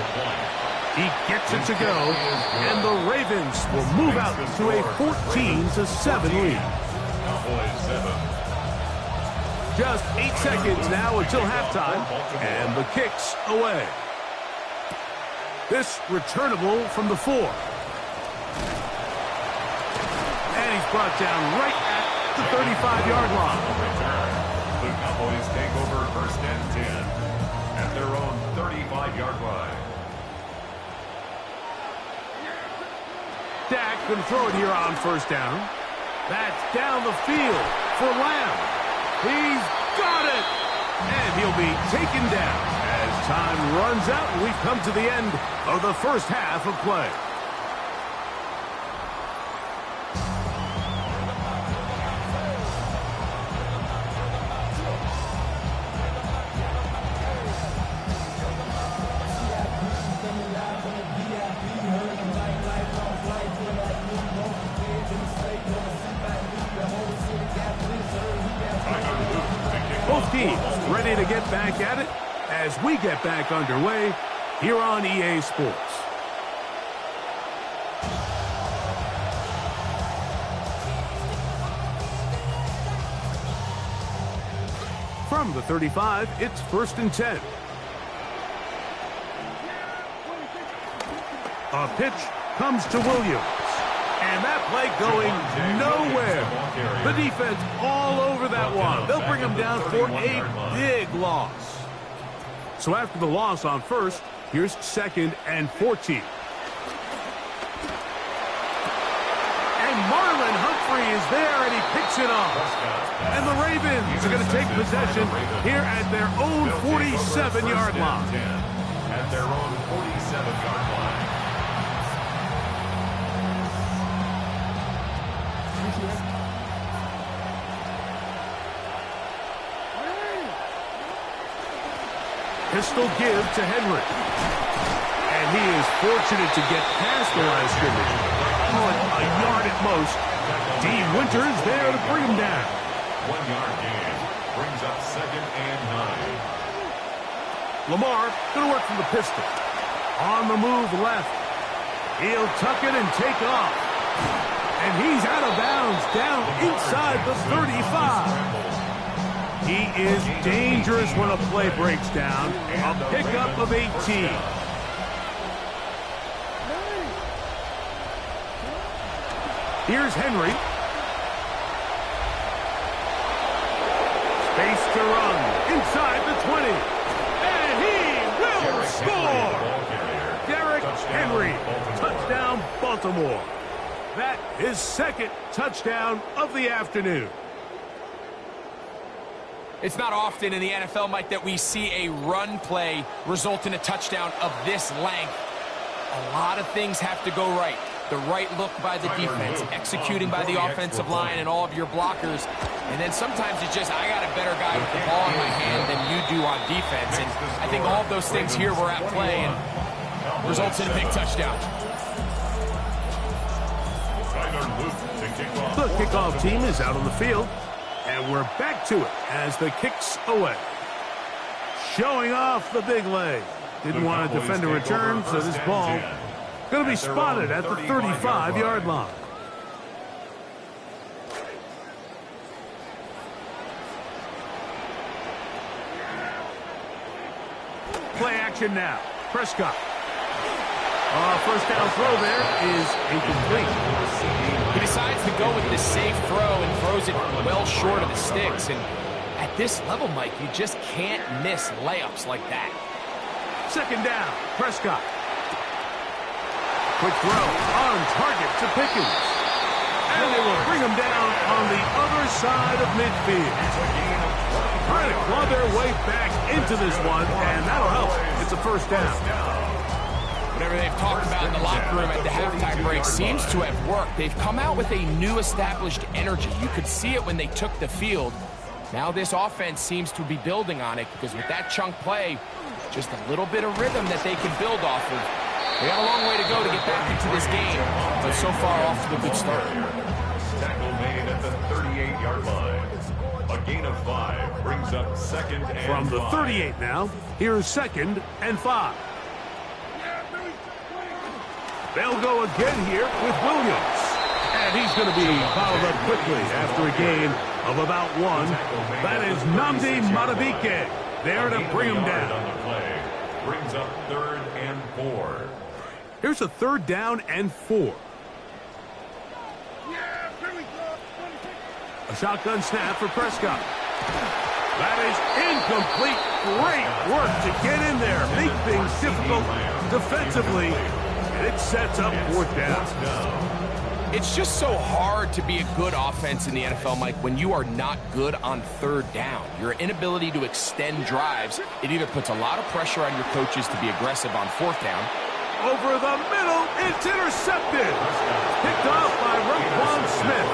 He gets it to go, and the Ravens will move out to a 14-7 lead. Cowboys 7. Just 8 seconds now until halftime, and the kick's away. This returnable from the 4. And he's brought down right at the 35-yard line. The Cowboys take over 1st and 10 at their own 35-yard line. Dak going to throw it here on 1st down. That's down the field for Lamb. He's got it! And he'll be taken down as time runs out and we've come to the end of the first half of play. Both teams ready to get back at it as we get back underway here on EA Sports. From the 35, it's 1st and 10. A pitch comes to Williams. And that play going nowhere. The defense all over that one. They'll bring him down for a big loss. So after the loss on 1st, here's 2nd and 14. And Marlon Humphrey is there, and he picks it off. And the Ravens are going to take possession here at their own 47-yard line. At their own 47-yard line. Pistol give to Henry. And he is fortunate to get past the line of scrimmage. Call it a yard at most. Dean Winters there to bring him down. 1-yard gain brings up 2nd and 9. Lamar going to work from the pistol. On the move left. He'll tuck it and take off. And he's out of bounds down inside the 35. He is dangerous when a play breaks down. A pickup of 18. Here's Henry. Space to run inside the 20. And he will score! Derrick Henry, touchdown Baltimore. That is 2nd touchdown of the afternoon. It's not often in the NFL, Mike, that we see a run play result in a touchdown of this length. A lot of things have to go right. The right look by the defense, executing by the offensive line and all of your blockers. And then sometimes it's just, I got a better guy with the ball in my hand than you do on defense. And I think all of those things here were at play and results in a big touchdown. The kickoff team is out on the field. And we're back to it as the kick's away. Showing off the big leg. Didn't want to defend a return, so this ball going to be spotted at the 35-yard line. Play action now. Prescott. 1st down throw there is incomplete. He decides to go with the safe throw and throws it well short of the sticks. And at this level, Mike, you just can't miss layups like that. 2nd down, Prescott. Quick throw on target to Pickens. And they will bring him down on the other side of midfield. Trying to claw their way back into this one, and that'll help. It's a 1st down. Whatever they've talked about in the locker room at the halftime break seems to have worked. They've come out with a new established energy. You could see it when they took the field. Now this offense seems to be building on it because with that chunk play, just a little bit of rhythm that they can build off of. They got a long way to go to get back into this game, but so far off to a good start. Tackle made at the 38-yard line. A gain of 5 brings up 2nd and 5. From the 38 now, here's 2nd and 5. They'll go again here with Williams. And he's going to be fouled up quickly after a gain of about 1. That is Nnamdi Madubuike there to bring him down. Brings up 3rd and 4. Here's a 3rd down and 4. A shotgun snap for Prescott. That is incomplete. Great work to get in there. Make things difficult defensively. And it sets up 4th down. It's just so hard to be a good offense in the NFL, Mike, when you are not good on 3rd down. Your inability to extend drives, it either puts a lot of pressure on your coaches to be aggressive on 4th down. Over the middle, it's intercepted. Picked off by Roquan Smith.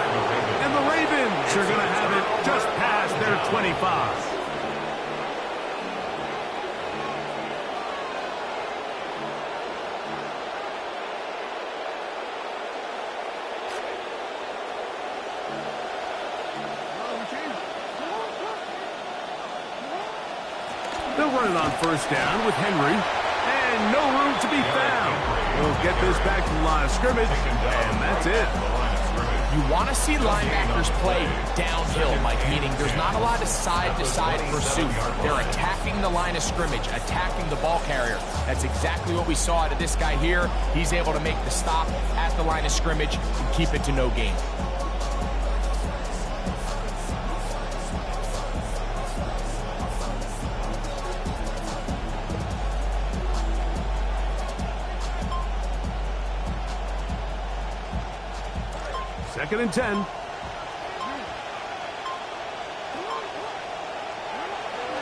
And the Ravens are going to have it just past their 25. They'll run it on 1st down with Henry, and no room to be found. We'll get this back to the line of scrimmage, and that's it. You want to see linebackers play downhill, Mike, meaning there's not a lot of side-to-side pursuit. They're attacking the line of scrimmage, attacking the ball carrier. That's exactly what we saw out of this guy here. He's able to make the stop at the line of scrimmage and keep it to no gain. Second and 10.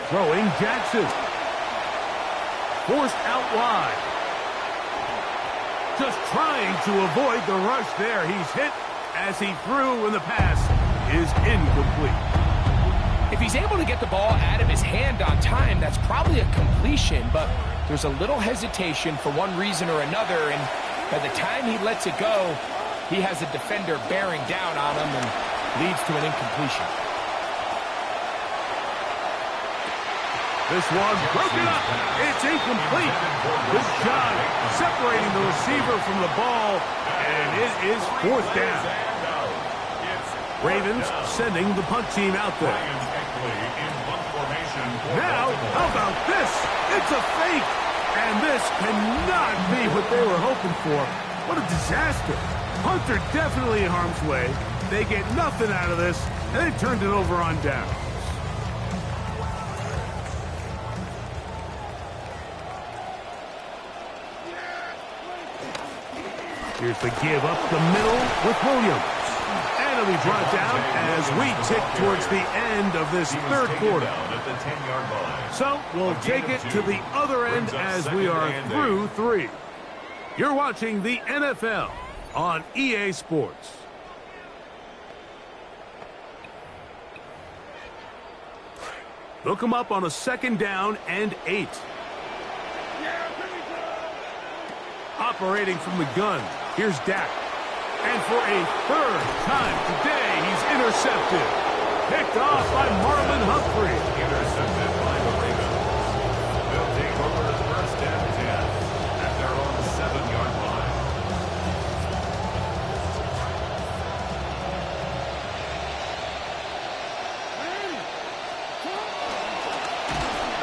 Throwing Jackson. Forced out wide. Just trying to avoid the rush there. He's hit as he threw, and the pass is incomplete. If he's able to get the ball out of his hand on time, that's probably a completion, but there's a little hesitation for one reason or another, and by the time he lets it go, he has a defender bearing down on him and leads to an incompletion. This one broken up. It's incomplete. Good job separating the receiver from the ball, and it is 4th down. Ravens sending the punt team out there. Now, how about this? It's a fake, and this cannot be what they were hoping for. What a disaster. Punter definitely in harm's way. They get nothing out of this, and they turned it over on down. Here's the give up the middle with Williams. And it'll be brought down as we tick towards the end of this 3rd quarter. So we'll take it to the other end as we are through 3. You're watching the NFL on EA Sports. They'll come up on a 2nd down and 8. Operating from the gun, here's Dak. And for a 3rd time today, he's intercepted. Picked off by Marlon Humphrey. Intercepted by the Ravens. They'll take over the 1st and 10 at their own 7-yard line.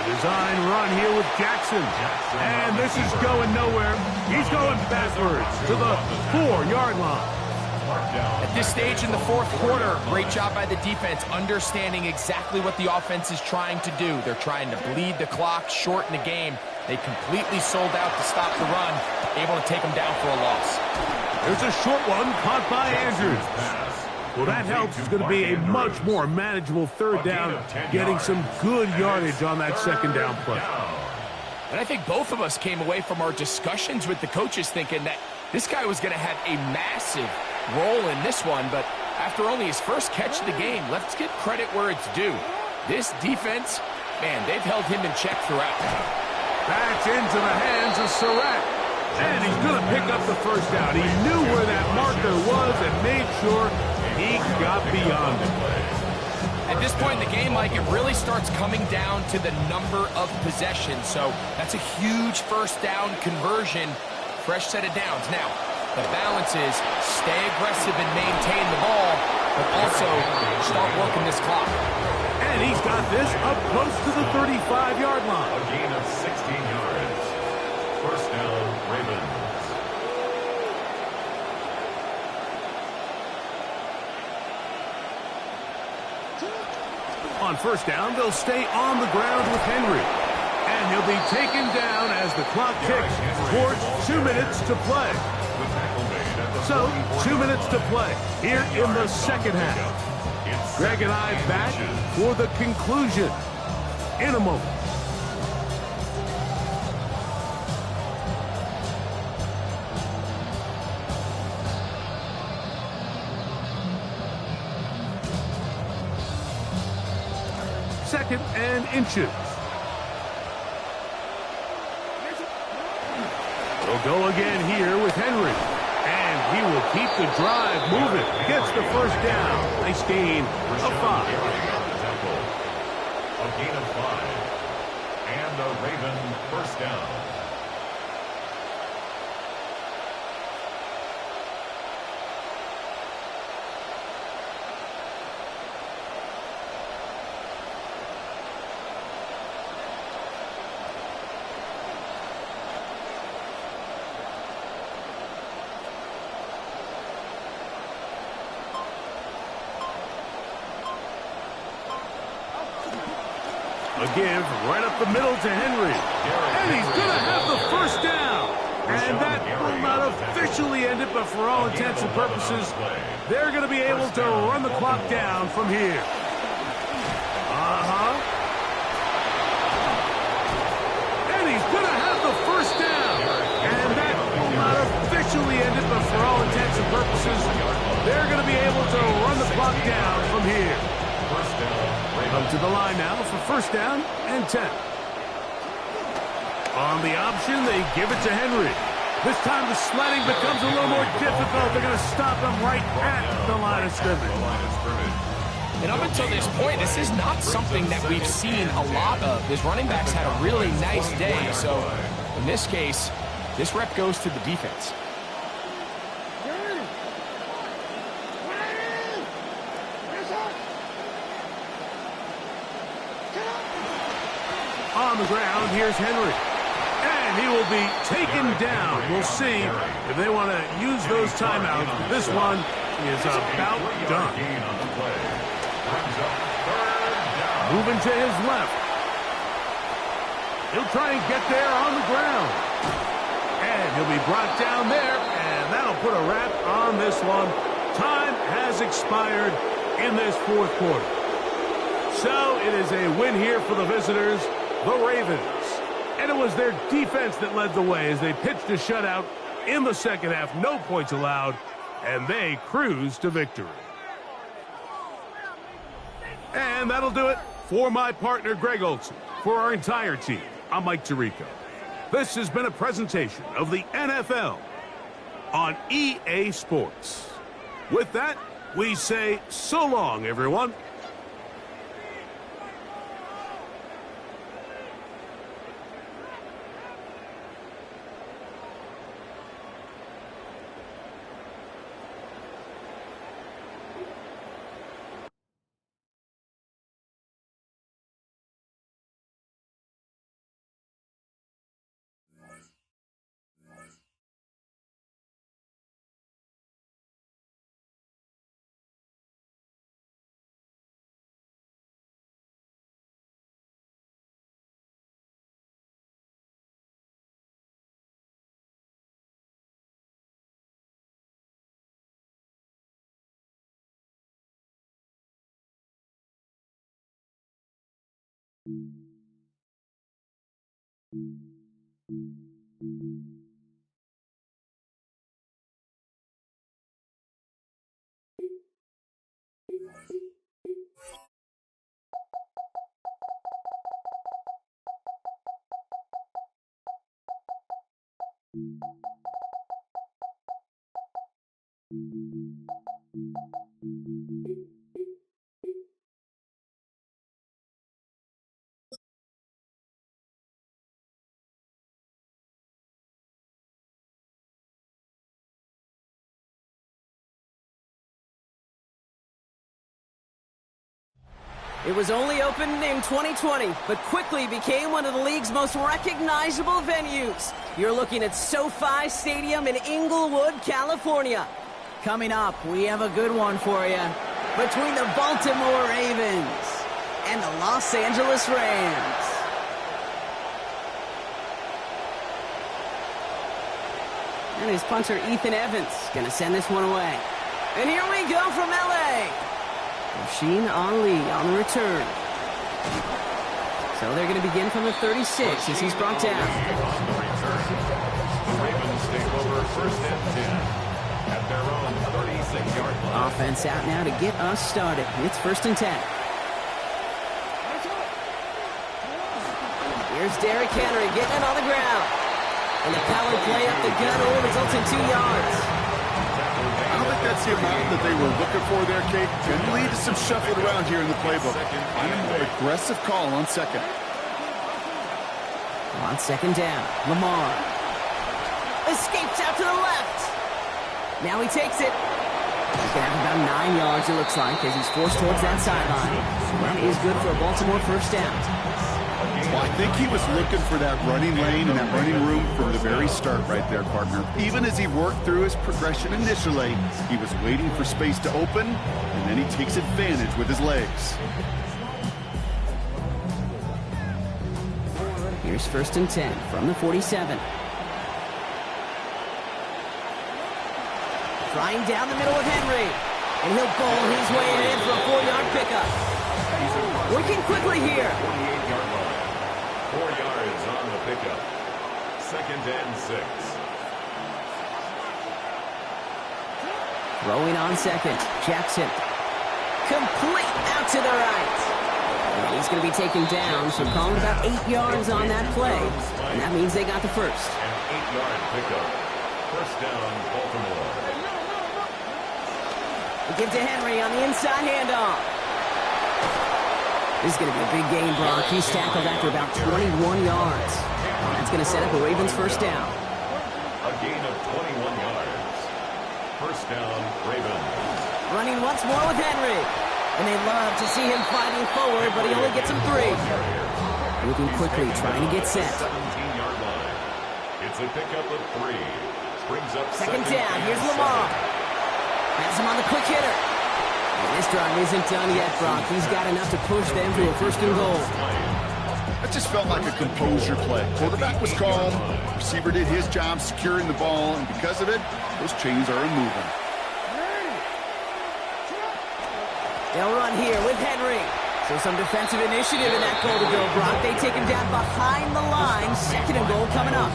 Design run here with Jackson. And this is going nowhere. He's going backwards to the 4-yard line. At this stage in the 4th quarter, great job by the defense, understanding exactly what the offense is trying to do. They're trying to bleed the clock, shorten the game. They completely sold out to stop the run, able to take them down for a loss. There's a short one caught by Andrews. Well, that helps. It's going to be a much more manageable 3rd down, getting some good yardage on that 2nd down play. And I think both of us came away from our discussions with the coaches thinking that this guy was going to have a massive role in this one, but after only his first catch of the game, let's give credit where it's due. This defense, man, they've held him in check throughout. Back into the hands of Surratt. And he's going to pick up the 1st down. He knew where that marker was and made sure he got beyond it. At this point in the game, Mike, it really starts coming down to the number of possessions. So that's a huge 1st down conversion. Fresh set of downs. Now, The balance is stay aggressive and maintain the ball, but also start working this clock. And he's got this up close to the 35-yard line. A gain of 16 yards. First down, Ravens. On first down, they'll stay on the ground with Henry. And he'll be taken down as the clock ticks towards 2 minutes to play. So, 2 minutes to play here in the second half. Greg and I back for the conclusion in a moment. Second and inches. They'll go again here with Henry. And he will keep the drive moving. Gets the first down. Nice gain of 5. A gain of 5. And a Raven first down. A give right up the middle to Henry. And he's going to have the first down. And that will not officially end it, but for all intents and purposes, they're going to be able to run the clock down from here. And he's going to have the first down. And that will not officially end it, but for all intents and purposes, they're going to be able to run the clock down from here. First down. Up to the line now for first down and 10. On the option, they give it to Henry. This time the sledding becomes a little more difficult. They're going to stop him right at the line of scrimmage. And up until this point, this is not something that we've seen a lot of. His running backs had a really nice day. So in this case, this rep goes to the defense. On the ground, here's Henry. And he will be taken down. We'll see if they want to use those timeouts. This one is about done. Moving to his left. He'll try and get there on the ground. And he'll be brought down there. And that'll put a wrap on this one. Time has expired in this fourth quarter. So it is a win here for the visitors, the Ravens. And it was their defense that led the way as they pitched a shutout in the second half. No points allowed, and they cruised to victory. And that'll do it for my partner, Greg Olson. For our entire team, I'm Mike Tirico. This has been a presentation of the NFL on EA Sports. With that, we say so long, everyone. It was only opened in 2020, but quickly became one of the league's most recognizable venues. You're looking at SoFi Stadium in Inglewood, California. Coming up, we have a good one for you. Between the Baltimore Ravens and the Los Angeles Rams. And his punter, Ethan Evans, going to send this one away. And here we go from L.A. Rasheen Ali on the return. So they're going to begin from the 36 as he's brought down. The Ravens take over first and 10 at their own 36-yard line. Offense out now to get us started. It's first and 10. Here's Derrick Henry getting it on the ground. And the power play up the gut only results in 2 yards. I don't think that's the amount that they were looking for there, Kate. Can lead to some shuffling around here in the playbook. I'm a more aggressive call on second. On second down, Lamar. Escapes out to the left. Now he takes it. He's going to have about 9 yards, it looks like, as he's forced towards that sideline. That is good for a Baltimore first down. Well, I think he was looking for that running lane and that running room from the very start right there, partner. Even as he worked through his progression initially, he was waiting for space to open, and then he takes advantage with his legs. Here's first and 10 from the 47. Flying down the middle with Henry. And he'll bowl his way in for a 4-yard pickup. Working quickly here. 4 yards on the pickup. Second and 6. Throwing on second. Jackson. Complete out to the right. And he's going to be taken down, so calling about 8 yards on that play. And that means they got the first. An 8-yard pickup. First down, Baltimore. We give to Henry on the inside handoff. This is going to be a big game, Brock. He's tackled after about 21 yards. That's going to set up a Ravens first down. A gain of 21 yards. First down, Ravens. Running once more with Henry. And they love to see him fighting forward, but he only gets him 3. Moving quickly, trying to get set. 17-yard line. It's a pickup of 3. Brings up Second down. Here's Lamar. Has him on the quick hitter. And this drive isn't done yet, Brock. He's got enough to push them to a first and goal. That just felt like a composure play. Quarterback was calm. Receiver did his job securing the ball, and because of it, those chains are moving. They'll run here with Henry. So some defensive initiative in that goal to go, Brock. They take him down behind the line. Second and goal coming up.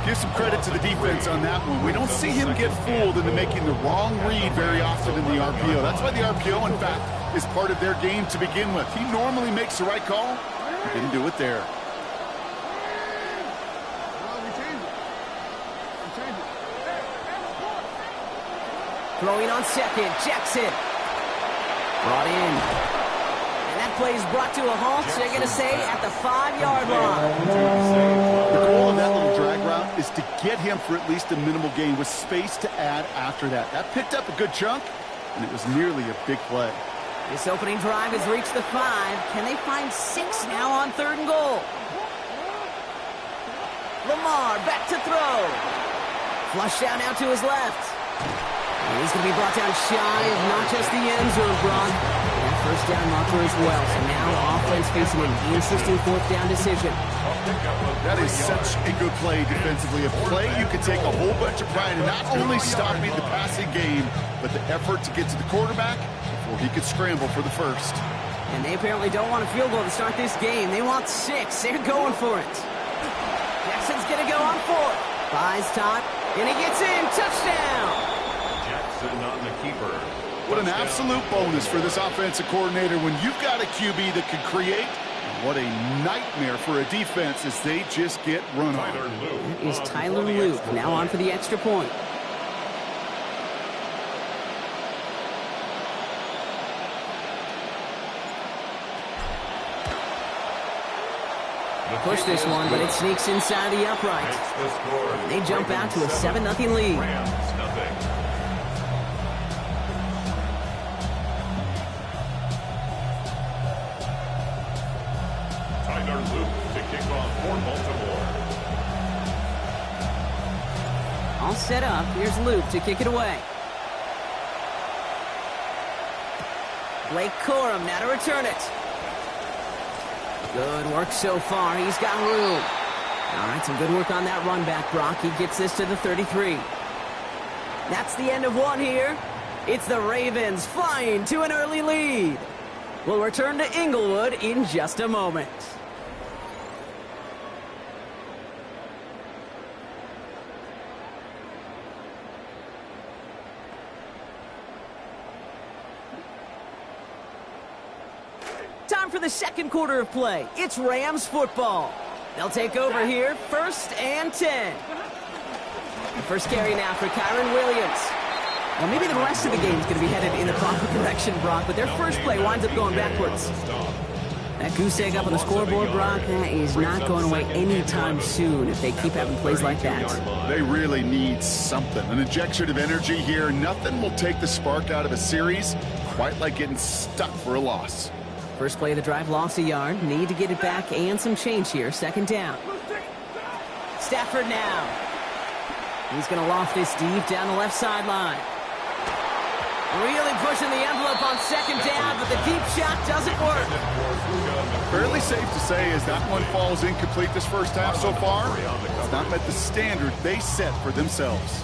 Give some credit to the defense on that one. We don't see him get fooled into making the wrong read very often in the RPO. That's why the RPO, in fact, is part of their game to begin with. He normally makes the right call. He didn't do it there. Throwing on second, Jackson. Brought in. And that play is brought to a halt, so they're going to say at the 5-yard line. The goal of that little drag route is to get him for at least a minimal gain with space to add after that. That picked up a good chunk, and it was nearly a big play. This opening drive has reached the 5. Can they find 6 now on third and goal? Lamar back to throw. Flush down now to his left. And he's going to be brought down shy of not just the end zone, Braun. That first down marker as well. So now offense facing an interesting fourth down decision. That is such a good play defensively. A play you could take a whole bunch of pride in not only stopping the passing game, but the effort to get to the quarterback before he could scramble for the first. And they apparently don't want a field goal to start this game. They want 6. They're going for it. Jackson's going to go on 4. Buys top, and he gets in. Touchdown. Jackson on the keeper. What an absolute bonus for this offensive coordinator when you've got a QB that can create. What a nightmare for a defense as they just get run on. That is Tyler Luke now on for the extra point. Push this one, but it sneaks inside the upright. And they jump out to a 7-0 lead. Baltimore. All set up. Here's Luke to kick it away. Blake Corum now to return it. Good work so far. He's got room. All right, some good work on that run back, Brock. He gets this to the 33. That's the end of one here. It's the Ravens flying to an early lead. We'll return to Inglewood in just a moment. Time for the second quarter of play. It's Rams football. They'll take over here, 1st and 10. The first carry now for Kyron Williams. Well, maybe the rest of the game is going to be headed in the proper direction, Brock, but their first play winds up going backwards. That goose egg up on the scoreboard, Brock, that is not going away anytime soon if they keep having plays like that. They really need something. An injection of energy here. Nothing will take the spark out of a series quite like getting stuck for a loss. First play of the drive, lost a yard. Need to get it back and some change here. 2nd down. Stafford now. He's going to loft this deep down the left sideline. Really pushing the envelope on 2nd down, but the deep shot doesn't work. Fairly safe to say as that one falls incomplete this first half so far, it's not met the standard they set for themselves.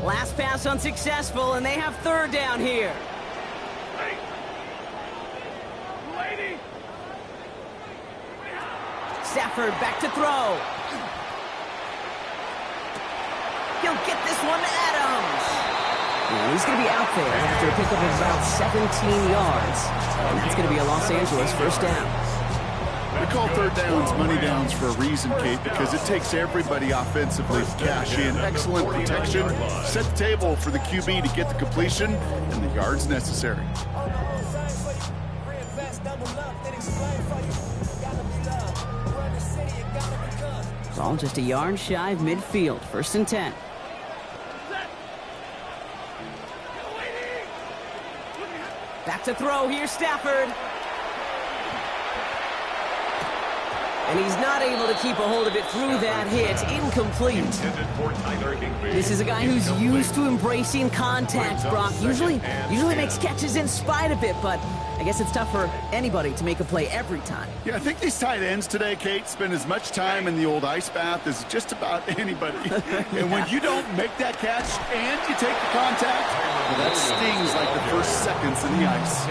Last pass unsuccessful, and they have 3rd down here. Stafford back to throw. He'll get this one to Adams. Yeah, he's going to be out there after a pickup of about 17 yards. And that's going to be a Los Angeles 1st down. We call 3rd downs money downs for a reason, Kate, because it takes everybody offensively to cash in. Excellent protection. Set the table for the QB to get the completion and the yards necessary. Ball just a yard shy of midfield. 1st and 10. Back to throw. Here's Stafford. And he's not able to keep a hold of it through that hit. Incomplete. This is a guy who's used to embracing contact, Brock. Usually makes catches in spite of it, but I guess it's tough for anybody to make a play every time. Yeah, I think these tight ends today, Kate, spend as much time in the old ice bath as just about anybody. And when you don't make that catch and you take the contact, well, that stings like the first seconds in the ice.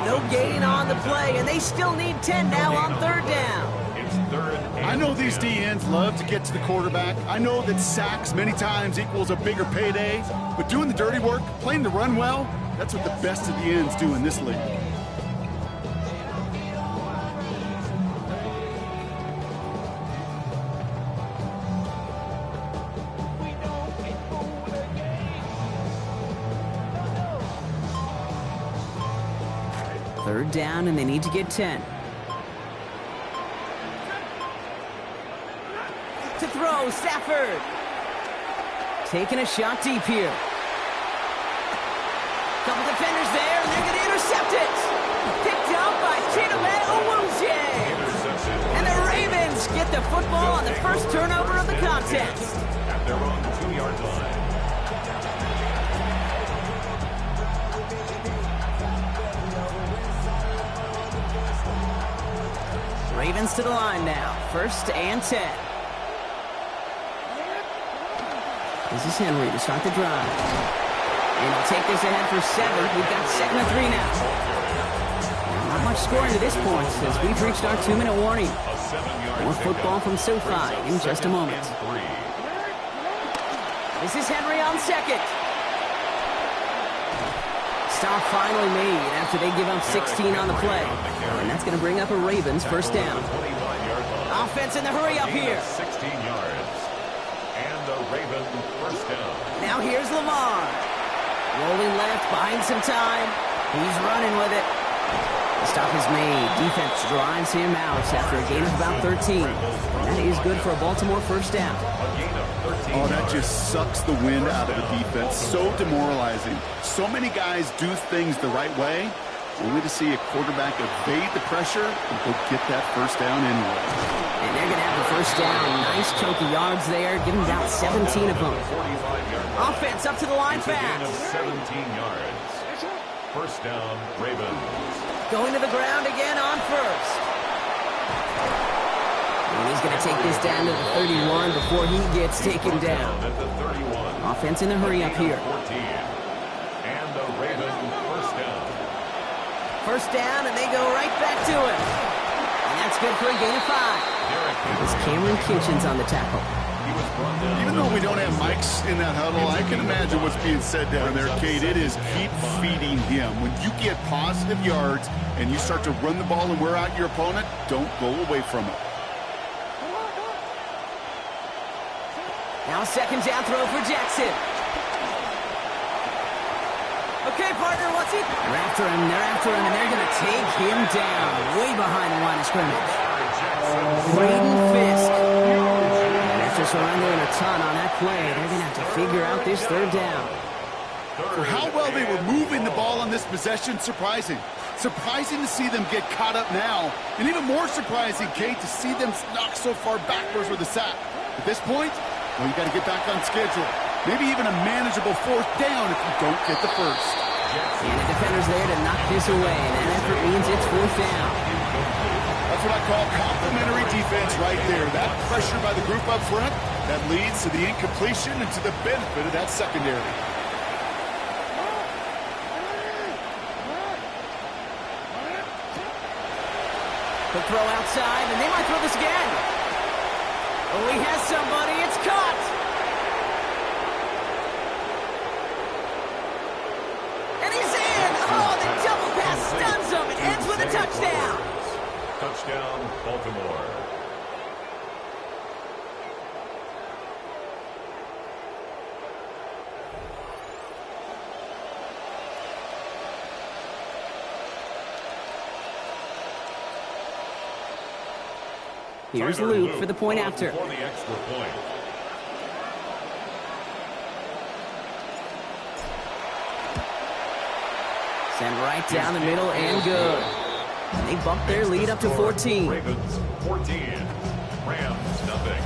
No gain on the play, and they still need 10 now on 3rd down. I know these DNs love to get to the quarterback. I know that sacks many times equals a bigger payday, but doing the dirty work, playing the run well, that's what the best of the ends do in this league. Third down, and they need to get 10. To throw, Stafford. Taking a shot deep here. Couple defenders there, and they're going to intercept it. Picked up by Chiname Owuzie. And the Ravens get the football on the first turnover of the contest. At their own 2-yard line. Ravens to the line now. 1st and 10. This is Henry to start the drive. And he'll take this ahead for 7. We've got 2nd and 3 now. Not much scoring to this point since we've reached our 2-minute warning. More football from SoFi in just a moment. This is Henry on 2nd. Stop finally made after they give up 16 on the play. And that's going to bring up a Ravens 1st down. Offense in the hurry up here. 16 yards. And the Ravens 1st down. Now here's Lamar. Rolling left, buying some time. He's running with it. The stop is made. Defense drives him out after a gain of about 13. And that is good for a Baltimore 1st down. Oh, that just sucks the wind out of the defense. So demoralizing. So many guys do things the right way, only to see a quarterback evade the pressure and go get that first down anyway. And they're going to have the first down. Nice chunk of yards there, giving about 17 of them. Offense up to the line fast. 17 yards. First down, Ravens. Going to the ground again on first. And he's going to take this down to the 31 before he gets taken down. At the 31. Offense in a hurry up here. 14. And the Ravens first down. First down, and they go right back to it. And that's good for a gain of 5. It's Cameron Kinchins on the tackle. Even though we don't have mics in that huddle, I can imagine what's being said down there, Kate. It is keep feeding him. When you get positive yards and you start to run the ball and wear out your opponent, don't go away from it. Now second down throw for Jackson. Okay, partner, what's he? They're after him, and they're going to take him down way behind the line of scrimmage. Braden Fisk. And after surrendering a ton on that play, they're going to have to figure out this third down. For how well they were moving the ball on this possession, surprising. Surprising to see them get caught up now, and even more surprising, Kate, to see them knocked so far backwards with a sack. At this point, well, you got to get back on schedule. Maybe even a manageable fourth down if you don't get the first. And the defender's there to knock this away. That effort means it's fourth down. That's what I call complimentary defense right there. That pressure by the group up front, that leads to the incompletion and to the benefit of that secondary. Quick throw outside, and they might throw this again. Oh, he has somebody. It's caught. And he's in. Oh, the double pass stuns him. It ends with a touchdown. Touchdown, Baltimore. Here's Luke for the point after. For the extra point. Send right down the middle and good. And they bump their lead up to 14. Ravens 14. Rams nothing.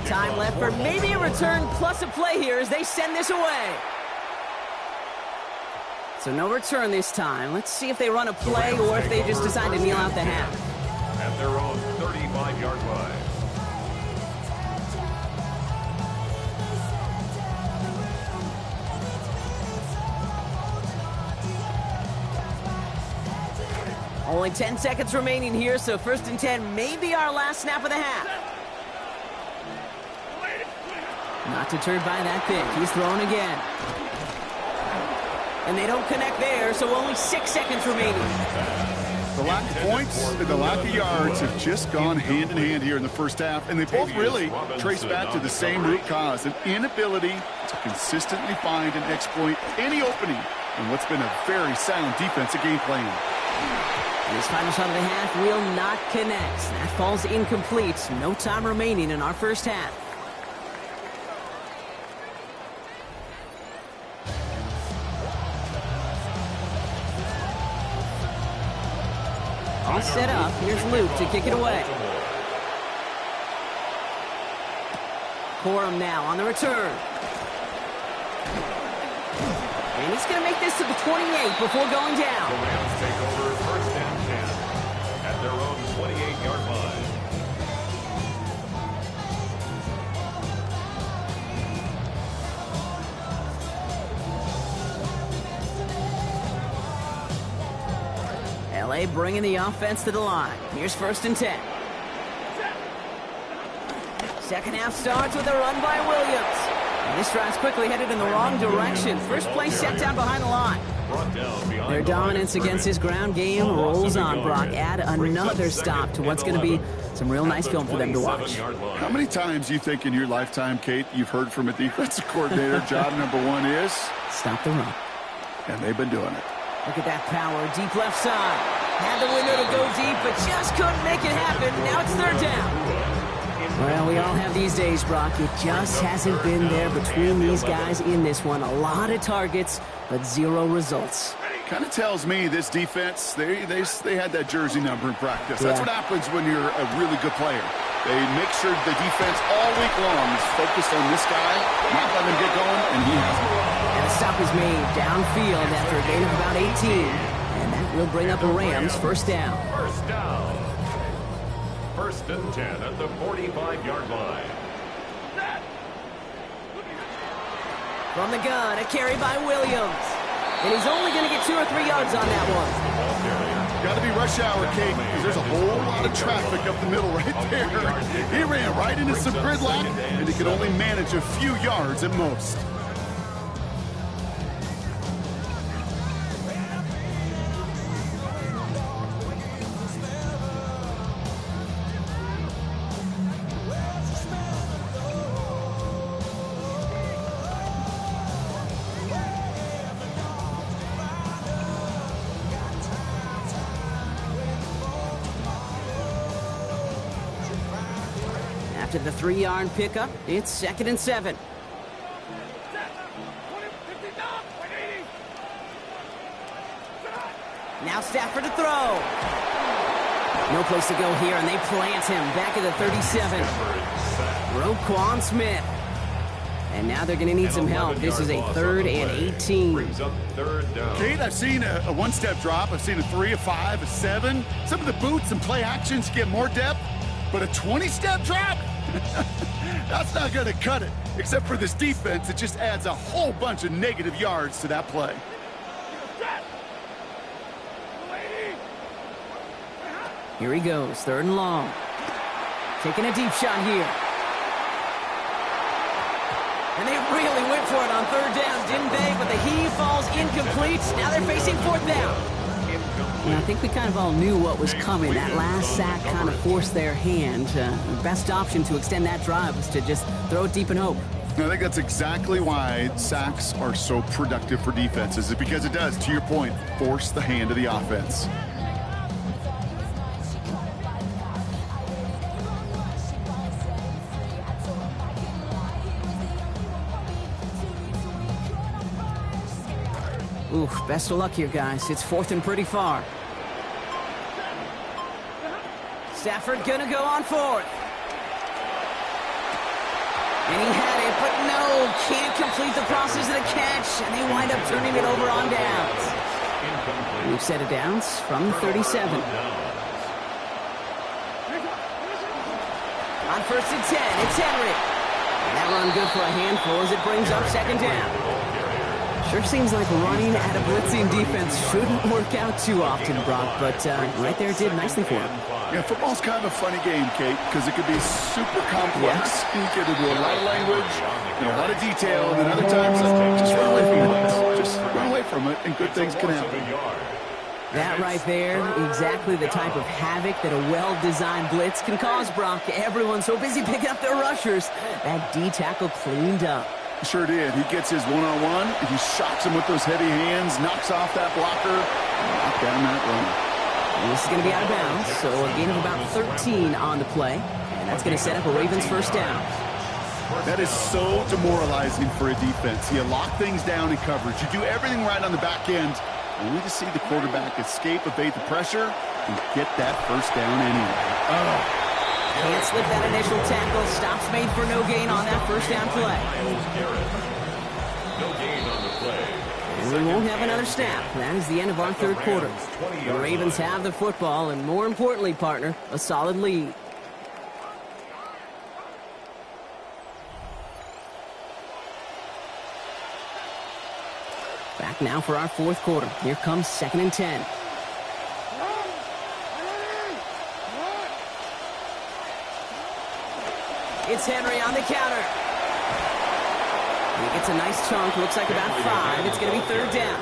Time left for maybe a return plus a play here as they send this away. So no return this time. Let's see if they run a play or if they just decide to kneel out the half. At their own 35-yard line. Only 10 seconds remaining here, so first and 10 may be our last snap of the half. Not deterred by that pick. He's throwing again. And they don't connect there, so only 6 seconds remaining. The lack of points and the lack of yards have just gone hand in hand here in the first half, and they both really trace back to the same root cause, an inability to consistently find and exploit any opening in what's been a very sound defensive game plan. This final shot of the half will not connect. That falls incomplete. No time remaining in our first half. All set up. Here's Luke to kick it away. Corum now on the return. And he's going to make this to the 28 before going down. The Rams take over first and 10 at their own 28-yard line. LA bringing the offense to the line. Here's first and 10. Second half starts with a run by Williams. And this drive's quickly headed in the wrong direction. First play set down behind the line. Their dominance against his ground game rolls on, Brock. Add another stop to what's going to be some real nice film for them to watch. How many times do you think in your lifetime, Kate, you've heard from a defensive coordinator, job number one is? Stop the run. And they've been doing it. Look at that power, deep left side. Had the window to go deep, but just couldn't make it happen. Now it's third down. Well, we all have these days, Brock. It just hasn't been there between these guys in this one. A lot of targets, but zero results. Kind of tells me this defense, they had that jersey number in practice. That's what happens when you're a really good player. They make sure the defense all week long is focused on this guy, not letting him get going, and he hasn't. And a stop is made downfield after a gain of about 18. And that will bring up the Rams first down. First down. First and 10 at the 45-yard line. From the gun, a carry by Williams. And he's only going to get 2 or 3 yards on that one. Got to be rush hour, Kate, because there's a whole lot of traffic up the middle right there. He ran right into some gridlock, and he could only manage a few yards at most. After the 3-yard pickup, it's 2nd and 7. Now Stafford to throw. No place to go here, and they plant him back at the 37. Roquan Smith. And now they're going to need some help. This is a 3rd and 18. Kate, I've seen a one-step drop. I've seen a 3, a 5, a 7. Some of the boots and play actions get more depth, but a 20-step drop? That's not going to cut it. Except for this defense, it just adds a whole bunch of negative yards to that play. Here he goes, 3rd and long. Taking a deep shot here. And they really went for it on 3rd down, didn't they? But the heave falls incomplete. Now they're facing 4th down. And I think we kind of all knew what was coming. That last sack kind of forced their hand. The best option to extend that drive was to just throw it deep and hope. I think that's exactly why sacks are so productive for defenses. It's because it does, to your point, force the hand of the offense. Ooh, best of luck here, guys. It's 4th and pretty far. Stafford gonna go on 4th. And he had it, but no, can't complete the process of the catch, and they wind up turning it over on downs. We've set of downs from the 37. On 1st and 10, it's Henry. And that run good for a handful as it brings up 2nd down. Sure seems like running at a blitzing defense shouldn't work out too often, Brock, but right there it did nicely for him. Yeah, football's kind of a funny game, Kate, because it could be super complex. You get into a lot of language and a lot of detail, and then other times, just run away from it. Just run away from it, and good things can happen. That right there, exactly the type of havoc that a well-designed blitz can cause, Brock. Everyone's so busy picking up their rushers. That D tackle cleaned up. Sure did. He gets his one-on-one, and he shocks him with those heavy hands, knocks off that blocker, knocked down that run. And this is going to be out of bounds, so a gain of about 13 on the play, and that's going to set up a Ravens first down. That is so demoralizing for a defense. You lock things down in coverage. You do everything right on the back end, only to see the quarterback escape, evade the pressure, and get that first down anyway. Can't slip that initial tackle. Stops made for no gain on that first down play. No gain on the play. And we won't have another snap. That is the end of our 3rd quarter. The Ravens have the football, and more importantly, partner, a solid lead. Back now for our 4th quarter. Here comes 2nd and 10. It's Henry on the counter. He gets a nice chunk, looks like about 5. It's going to be 3rd down.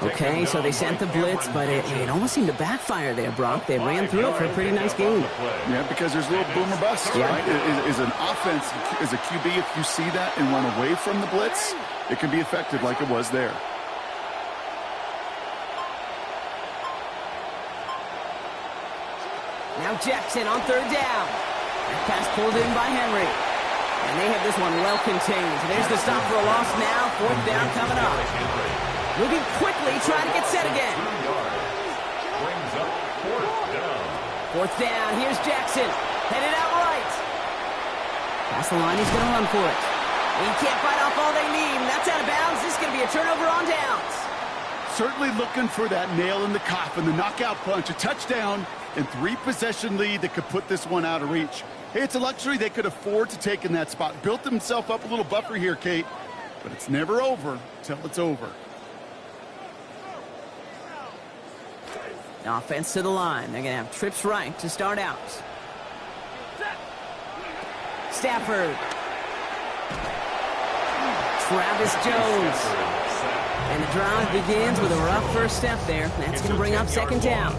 Okay, so they sent the blitz, but it almost seemed to backfire there, Brock. They ran through it for a pretty nice gain. Yeah, because there's a little boom or bust, right? As an offense, as a QB, if you see that and run away from the blitz, it can be effective like it was there. Now Jackson on third down. That pass pulled in by Henry. And they have this one well contained. There's the stop for a loss now. Fourth down coming up. Moving quickly, trying to get set again. Brings up fourth down. Fourth down, here's Jackson. Headed out right. Past the line, he's going to run for it. He can't fight off all they need, and that's out of bounds. This is going to be a turnover on downs. Certainly looking for that nail in the coffin, the knockout punch, a touchdown, and 3-possession lead that could put this one out of reach. Hey, it's a luxury they could afford to take in that spot. Built himself up a little buffer here, Kate, but it's never over till it's over. Offense to the line. They're going to have trips right to start out. Stafford. Travis Jones. And the drive begins with a rough first step there. That's going to bring up second down.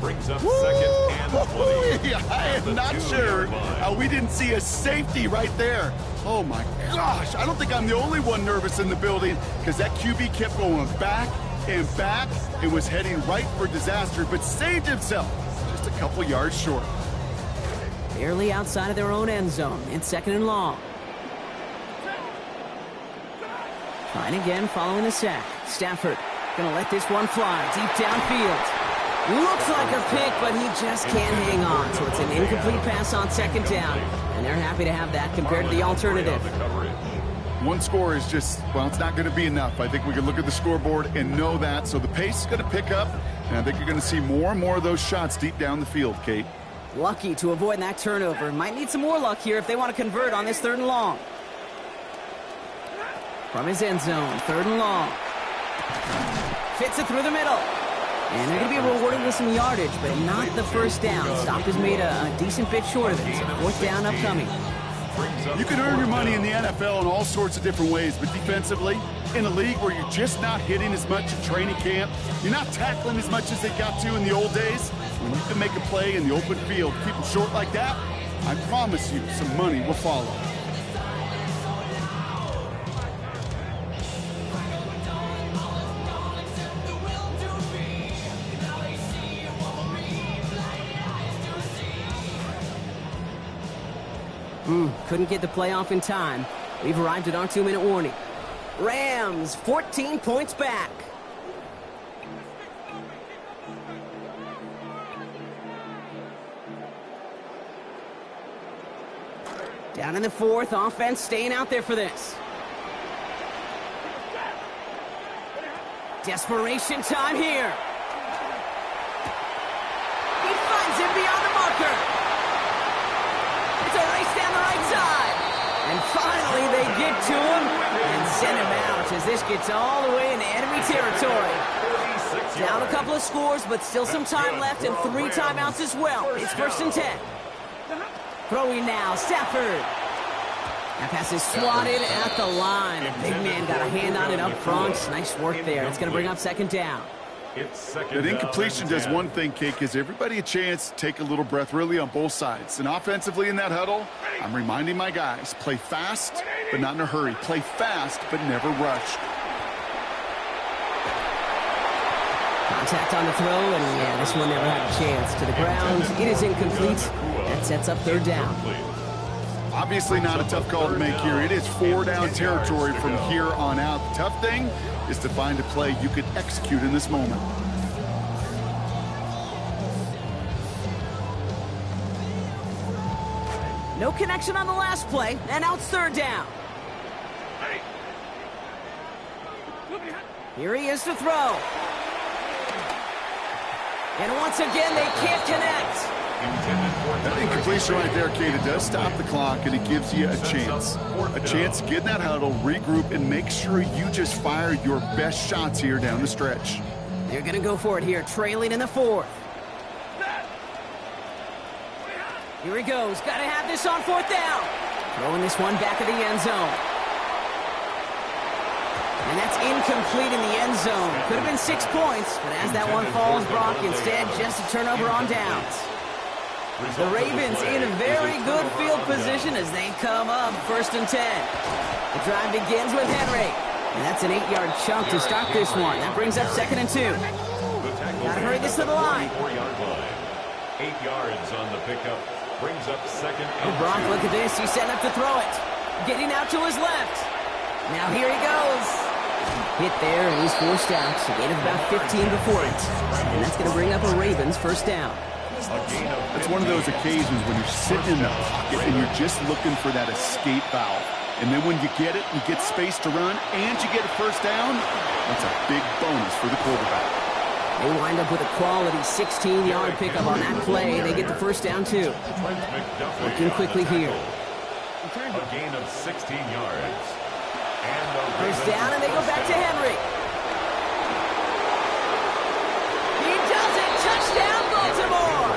Brings up second and 20. I am not sure how we didn't see a safety right there. Oh, my gosh. I don't think I'm the only one nervous in the building because that QB kept going back and back and was heading right for disaster, but saved himself just a couple yards short. Barely outside of their own end zone. It's second and long. Trying again following the sack. Stafford going to let this one fly deep downfield. Looks like a pick, but he just can't hang on. So it's an incomplete pass on second down. And they're happy to have that compared to the alternative. One score is just, well, it's not going to be enough. I think we can look at the scoreboard and know that. So the pace is going to pick up, and I think you're going to see more and more of those shots deep down the field, Kate. Lucky to avoid that turnover. Might need some more luck here if they want to convert on this third and long. From his end zone, third and long. Fits it through the middle. And they're going to be rewarded with some yardage, but not the first down. Stop is made a decent bit short of it. So fourth down upcoming. You can earn your money in the NFL in all sorts of different ways, but defensively, in a league where you're just not hitting as much in training camp, you're not tackling as much as they got to in the old days, when you can make a play in the open field, keep them short like that, I promise you some money will follow. Couldn't get the playoff in time. We've arrived at our 2-minute warning. Rams, 14 points back. Down in the fourth, offense staying out there for this. Desperation time here. He finds him beyond the marker. It's a race down the right side. And finally they get to him and send him out as this gets all the way into enemy territory. Down a couple of scores, but still some time left and 3 timeouts as well. It's first and 10. Throwing now, Stafford. That pass is swatted at the line. A big man got a hand on it up front. Nice work there. It's going to bring up second down. That incompletion does one thing, Kate, gives everybody a chance to take a little breath, really, on both sides. And offensively in that huddle, I'm reminding my guys, play fast, but not in a hurry. Play fast, but never rush. Contact on the throw, and yeah, this one never had a chance. To the ground, it is incomplete. That sets up third down. Obviously not a tough call to make here. It is 4-down territory from here on out. The tough thing is to find a play you could execute in this moment. No connection on the last play, and now it's third down. Here he is to throw. And once again, they can't connect. That incompletion right there, Kate, it does stop the clock, and it gives you a chance. A chance to get in that huddle, regroup, and make sure you just fire your best shots here down the stretch. They're going to go for it here, trailing in the fourth. Here he goes. Got to have this on fourth down. Throwing this one back of the end zone. And that's incomplete in the end zone. Could have been 6 points, but as that one falls, Brock, instead just a turnover on downs. The Ravens in a very good field position as they come up first and 10. The drive begins with Henry. And that's an 8-yard chunk to start this one. That brings up second and 2. Got to hurry this to the line. 8 yards on the pickup. Brings up second. Oh, Brock, look at this. He's setting up to throw it. Getting out to his left. Now here he goes. Hit there, and he's forced out. So gain of about 15 before it. And that's going to bring up a Ravens first down. That's one of those occasions when you're sitting in the pocket and you're just looking for that escape valve. And then when you get it, you get space to run, and you get a first down, that's a big bonus for the quarterback. They wind up with a quality 16-yard pickup on that play. They get the first down, too. Looking quickly here. A gain of 16 yards. First down, and they go back to Henry. He does it! Touchdown, Baltimore!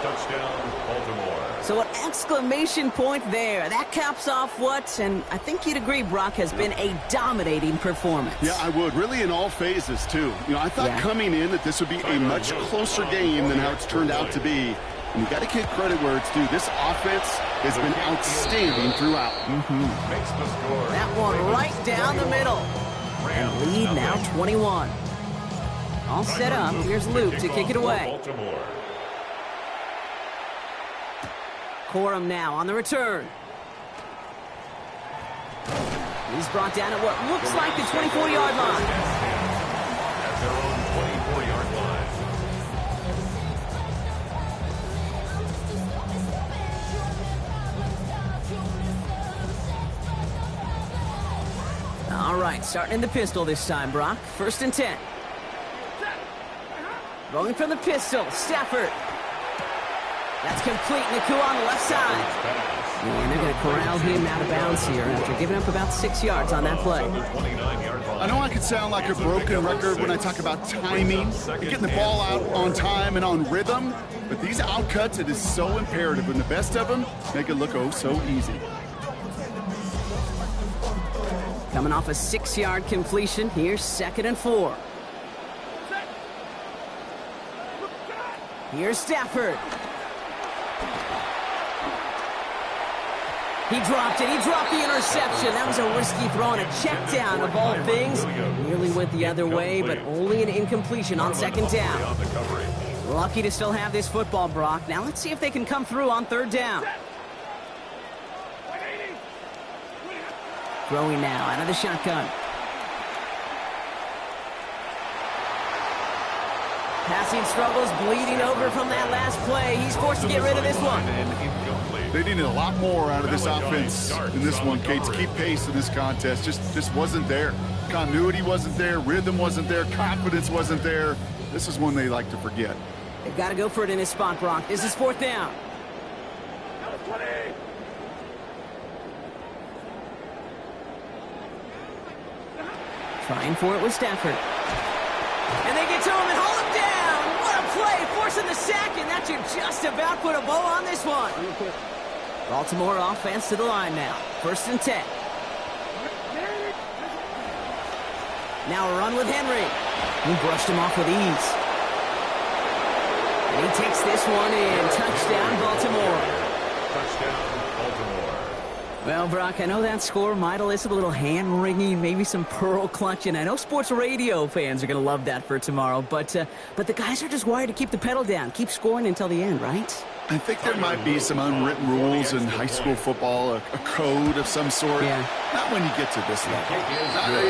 Touchdown, Baltimore. So an exclamation point there. That caps off what, and I think you'd agree, Brock, has been a dominating performance. Yeah, I would. Really in all phases, too. I thought coming in that this would be a much closer game than how it's turned out to be. And you got to give credit where it's due. This offense has been outstanding throughout. Makes the score. That one right down the middle. And lead now 21. All set up. Here's Luke to kick it away. Corum now on the return. He's brought down at what looks like the 24-yard line. At their own 24-yard line. All right, starting in the pistol this time, Brock. 1st and 10. Going from the pistol, Stafford. That's complete. Naku on the left side. And they're going to corral him out of bounds here after giving up about 6 yards on that play. I know I could sound like a broken record when I talk about timing and getting the ball out on time and on rhythm, but these outcuts, it is so imperative, and the best of them make it look oh so easy. Coming off a 6-yard completion, here's 2nd and 4. Here's Stafford. He dropped it. He dropped the interception. That was a risky throw and a check down of all things. Nearly went the other way, but only an incompletion on 2nd down. Lucky to still have this football, Brock. Now let's see if they can come through on 3rd down. Throwing now out of the shotgun. Passing struggles, bleeding over from that last play. He's forced to get rid of this one. They needed a lot more out of this offense in this one, Kate, to keep pace in this contest. Just wasn't there. Continuity wasn't there. Rhythm wasn't there. Confidence wasn't there. This is one they like to forget. They've got to go for it in this spot, Brock. This is 4th down. Trying for it with Stafford. And they get to him and haul him down. What a play, forcing the sack, and that should just about put a bow on this one. Baltimore offense to the line now. 1st and 10. Now a run with Henry. He brushed him off with ease. And he takes this one in. Touchdown, Baltimore. Touchdown, Baltimore. Well, Brock, I know that score might elicit a little hand-wringing, maybe some pearl clutching. I know sports radio fans are going to love that for tomorrow, but the guys are just wired to keep the pedal down, keep scoring until the end, right? I think there might be some unwritten rules in high school football, a code of some sort. Yeah. Not when you get to this level.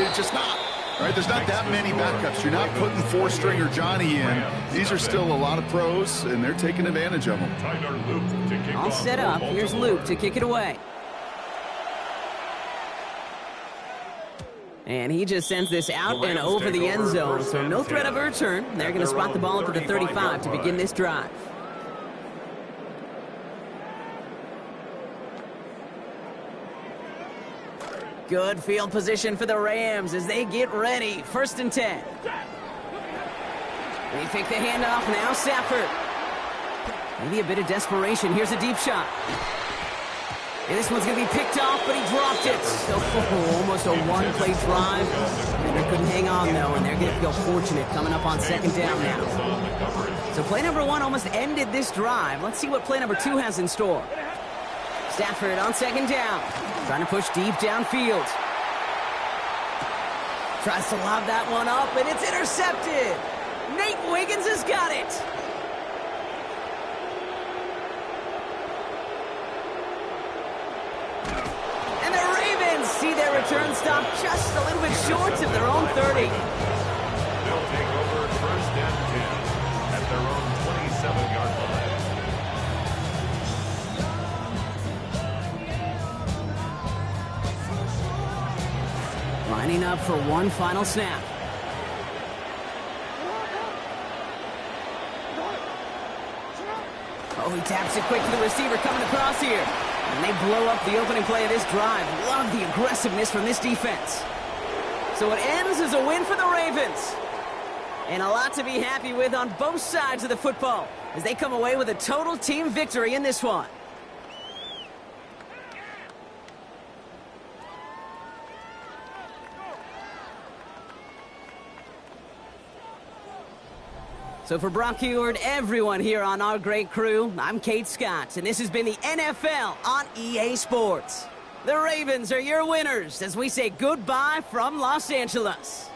It's just not. Right? There's not that many backups. You're not putting 4-stringer Johnny in. These are still a lot of pros, and they're taking advantage of them. All set up. Here's Luke to kick it away. And he just sends this out and over the end zone, so no threat of a return. They're going to spot the ball up to the 35 to begin this drive. Good field position for the Rams as they get ready. 1st and 10. They take the handoff now, Stafford. Maybe a bit of desperation. Here's a deep shot. And this one's going to be picked off, but he dropped it. So almost a one-play drive. And they couldn't hang on, though, and they're going to feel fortunate coming up on 2nd down now. So play number 1 almost ended this drive. Let's see what play number 2 has in store. Stafford on 2nd down. Trying to push deep downfield. Tries to lob that one up, and it's intercepted. Nate Wiggins has got it. return stop just a little bit short of their own 30. They'll take over first and 10 at their own 27-yard line. Lining up for one final snap. Oh, he taps it quick to the receiver coming across here. And they blow up the opening play of this drive. Love the aggressiveness from this defense. So it ends as a win for the Ravens. And a lot to be happy with on both sides of the football as they come away with a total team victory in this one. So for Brock Heward, everyone here on our great crew, I'm Kate Scott, and this has been the NFL on EA Sports. The Ravens are your winners as we say goodbye from Los Angeles.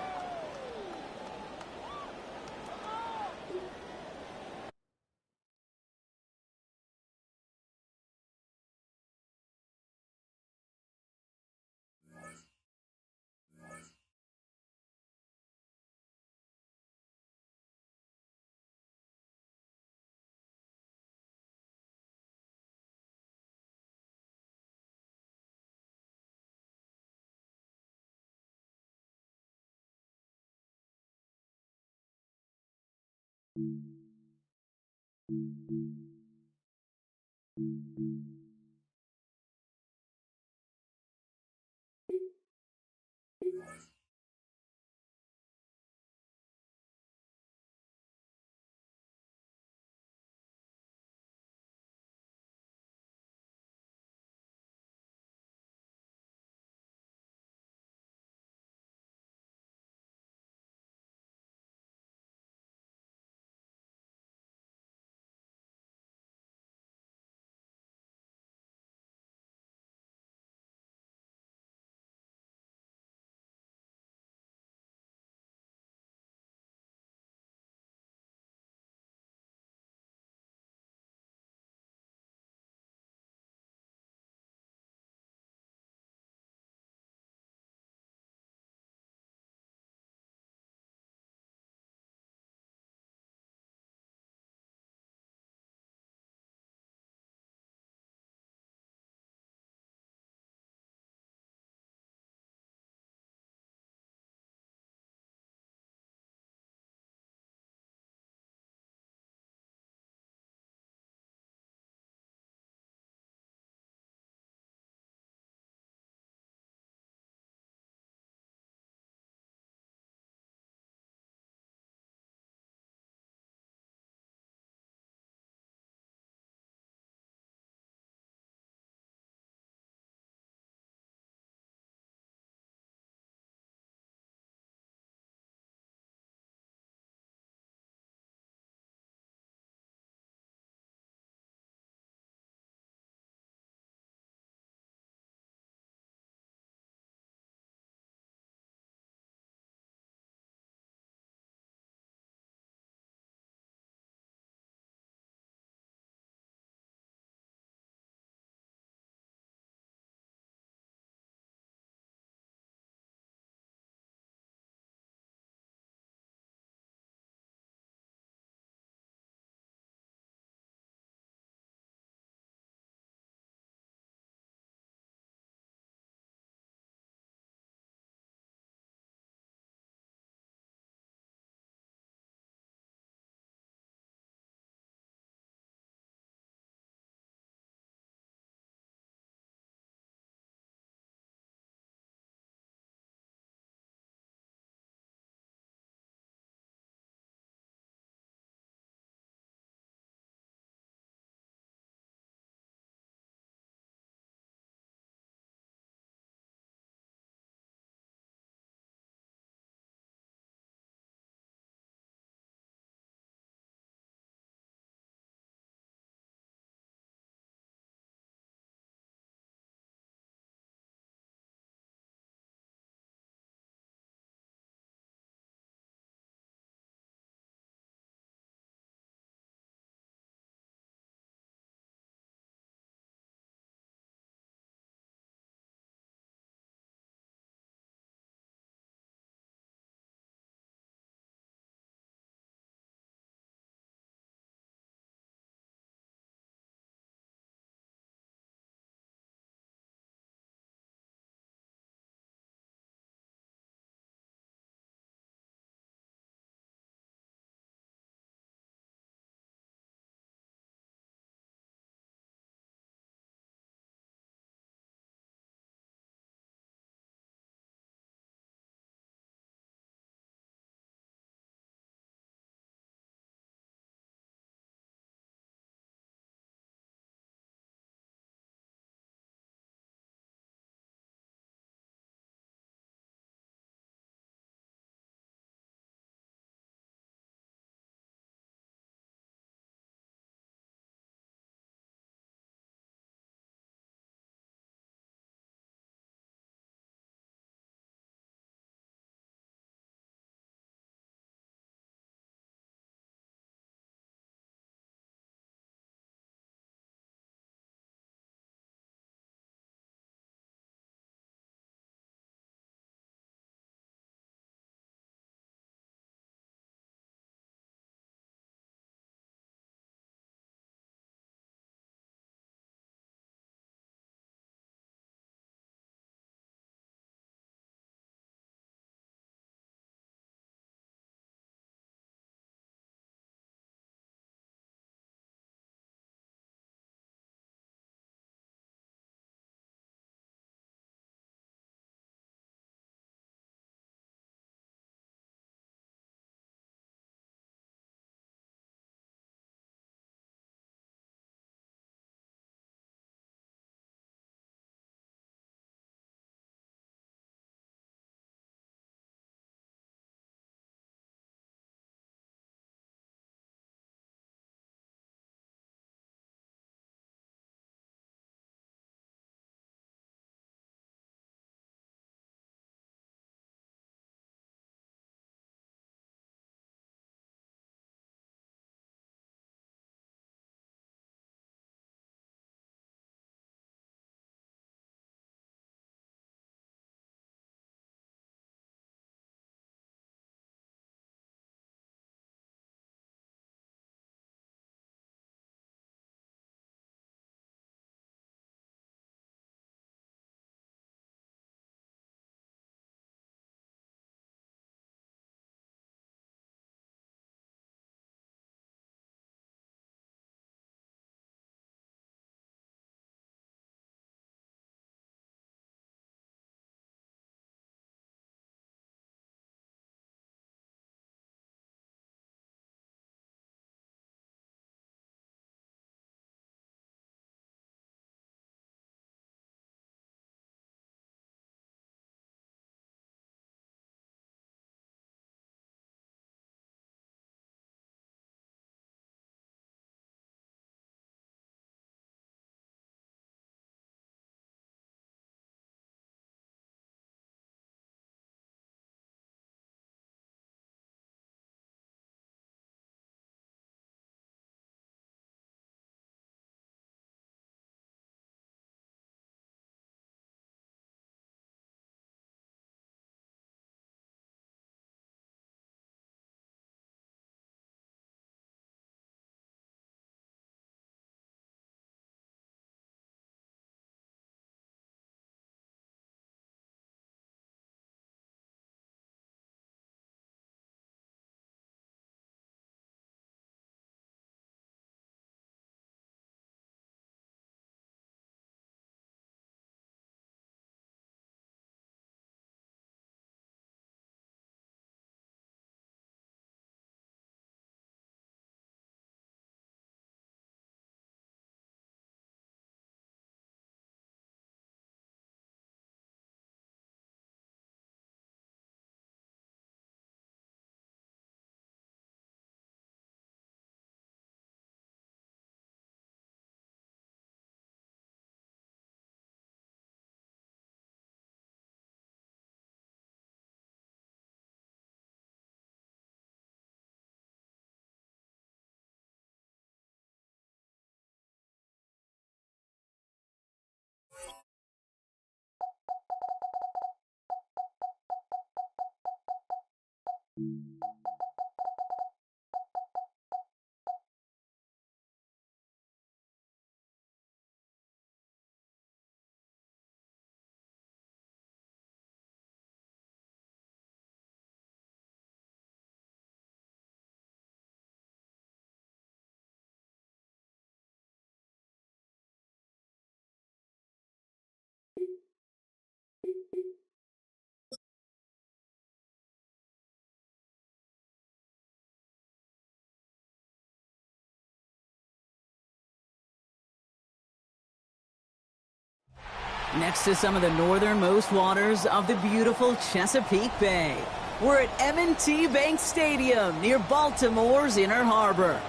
Next to some of the northernmost waters of the beautiful Chesapeake Bay, we're at M&T Bank Stadium near Baltimore's Inner Harbor.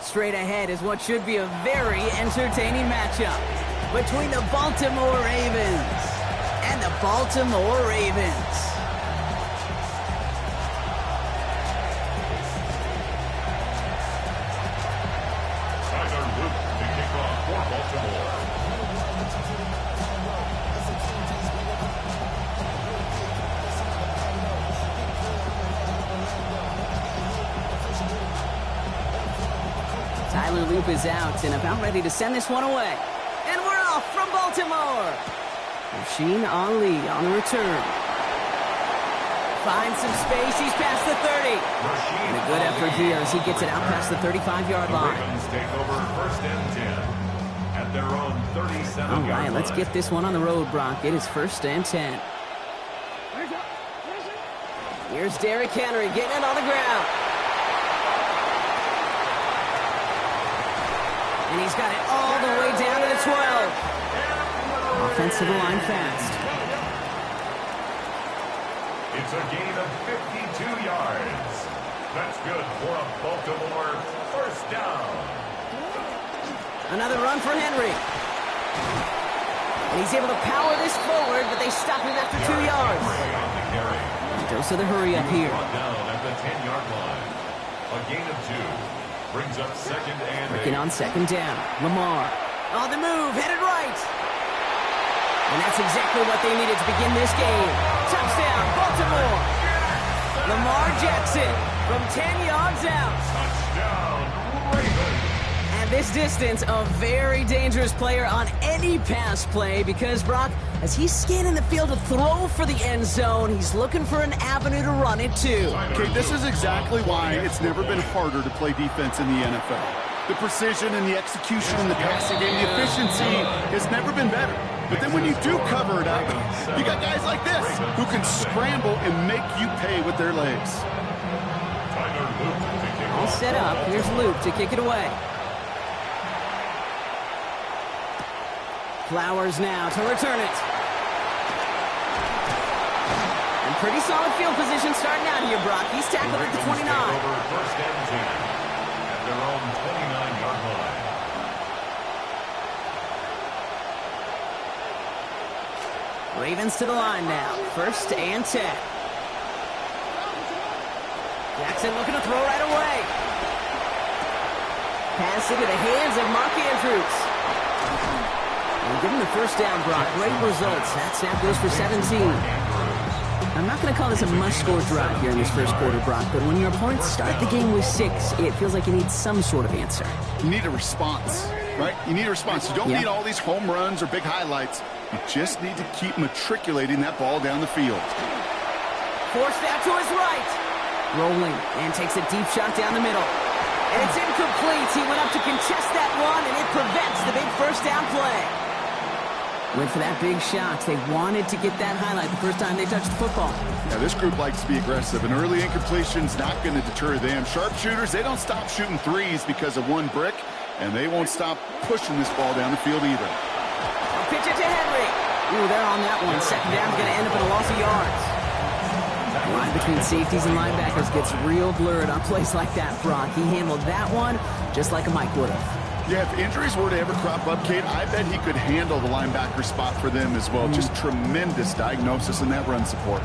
Straight ahead is what should be a very entertaining matchup between the Baltimore Ravens and the Baltimore Ravens. To kick off for Baltimore. Tyler Loop is out and about ready to send this one away. And we're off from Baltimore. Rasheen Ali on the return. Finds some space. He's past the 30. And a good effort here as he gets it out past the 35-yard line. Ravens take over 1st and 10 at their own 37-yard line. All right, let's get this one on the road, Brock. It is 1st and 10. Here's Derrick Henry getting it on the ground. And he's got it all the way down to the 12. Offensive line fast. It's a gain of 52 yards. That's good for a Baltimore 1st down. Another run for Henry. And he's able to power this forward, but they stop him after 2 yards. Dose of the hurry up here. Down at the 10-yard line. A gain of 2. Brings up 2nd and 8. Working on 2nd down. Lamar on the move, headed right. And that's exactly what they needed to begin this game. Touchdown, Baltimore. Lamar Jackson from 10 yards out. Touchdown, Ravens. At this distance, a very dangerous player on any pass play because, Brock, as he's scanning the field to throw for the end zone, he's looking for an avenue to run it to. Okay, this is exactly why it's never been harder to play defense in the NFL. The precision and the execution in the passing game, the efficiency has never been better. But then when you do cover it up, you got guys like this who can scramble and make you pay with their legs. All set up. Here's Luke to kick it away. Flowers now to return it. And pretty solid field position starting out here, Brock. He's tackled at the 29. Over 1st and 10 at their own 29-yard line. Ravens to the line now. 1st and 10. Jackson looking to throw right away. Pass into the hands of Mark Andrews. And give him the 1st down, Brock. Great results. That snap goes for 17. I'm not going to call this a must-score drive here in this 1st quarter, Brock, but when your opponents start the game with 6, it feels like you need some sort of answer. You need a response, right? You need a response. You don't need all these home runs or big highlights. You just need to keep matriculating that ball down the field. Forced out to his right. Rolling and takes a deep shot down the middle. And it's incomplete. He went up to contest that one, and it prevents the big 1st down play. Went for that big shot. They wanted to get that highlight the first time they touched the football. Yeah, this group likes to be aggressive. An early incompletion's not going to deter them. Sharpshooters, they don't stop shooting threes because of one brick, and they won't stop pushing this ball down the field either. I'll pitch it to Henry. Ooh, they're on that one. 2nd down's going to end up in a loss of yards. The line between safeties and linebackers gets real blurred on plays like that, Brock. He handled that one just like a Mike would have. Yeah, if injuries were to ever crop up, Kate, I bet he could handle the linebacker spot for them as well. Just tremendous diagnosis in that run support.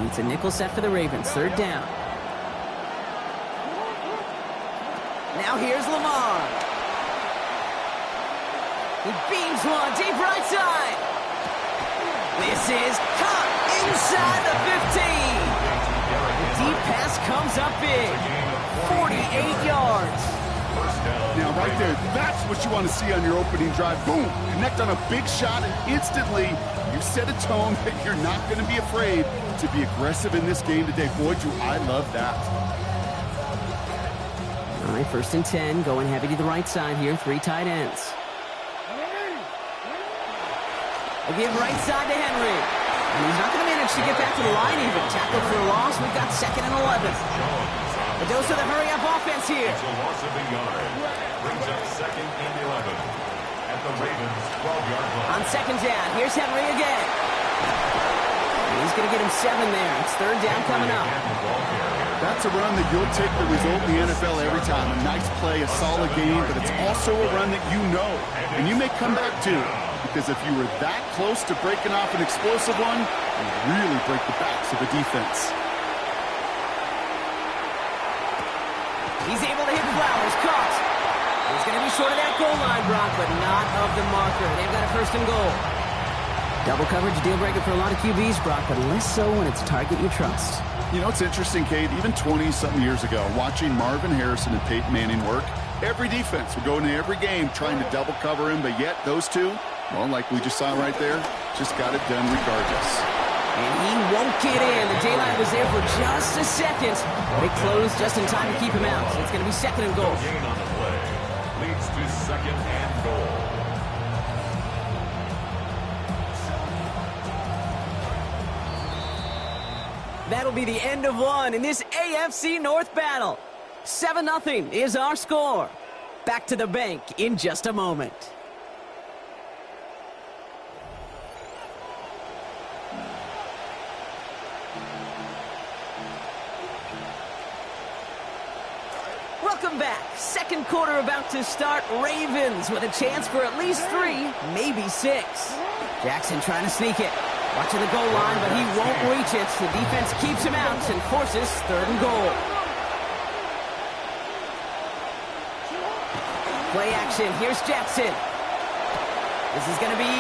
It's a nickel set for the Ravens. 3rd down. Now here's Lamar. He beams one deep right side. This is caught inside the 15. A deep pass comes up big. 48 yards. Now, right there, that's what you want to see on your opening drive. Boom! Connect on a big shot, and instantly you set a tone that you're not going to be afraid to be aggressive in this game today. Boy, do I love that. All right, 1st and 10, going heavy to the right side here. 3 tight ends. They give right side to Henry. And he's not going to manage to get back to the line even. Tackle for a loss. We've got 2nd and 11. It goes to the hurry-up offense here. It's a loss of a yard. Brings up 2nd and 11 at the Ravens' 12-yard line. On 2nd down, here's Henry again. And he's going to get him 7 there. It's 3rd down coming up. That's a run that you'll take the result in the NFL every time. A nice play, a solid game, but it's also a run that you know, and you may come back to. Because if you were that close to breaking off an explosive one, you really break the backs of the defense. He's able to hit Flowers. Caught. He's going to be short of that goal line, Brock, but not of the marker. They've got a 1st and goal. Double coverage, deal breaker for a lot of QBs, Brock, but less so when it's target you trust. You know, it's interesting, Kate, even 20-something years ago, watching Marvin Harrison and Peyton Manning work, every defense would go into every game trying to double cover him, but yet those two, well, like we just saw right there, just got it done regardless. And he won't get in. The daylight was there for just a second, but it closed just in time to keep him out. So it's going to be 2nd and goal. No gain on the play. Leads to 2nd and goal. That'll be the end of one in this AFC North battle. 7-0 is our score. Back to the bank in just a moment. Welcome back. 2nd quarter about to start. Ravens with a chance for at least 3, maybe 6. Jackson trying to sneak it. Watching the goal line, but he won't reach it. The defense keeps him out and forces 3rd and goal. Play action. Here's Jackson. This is going to be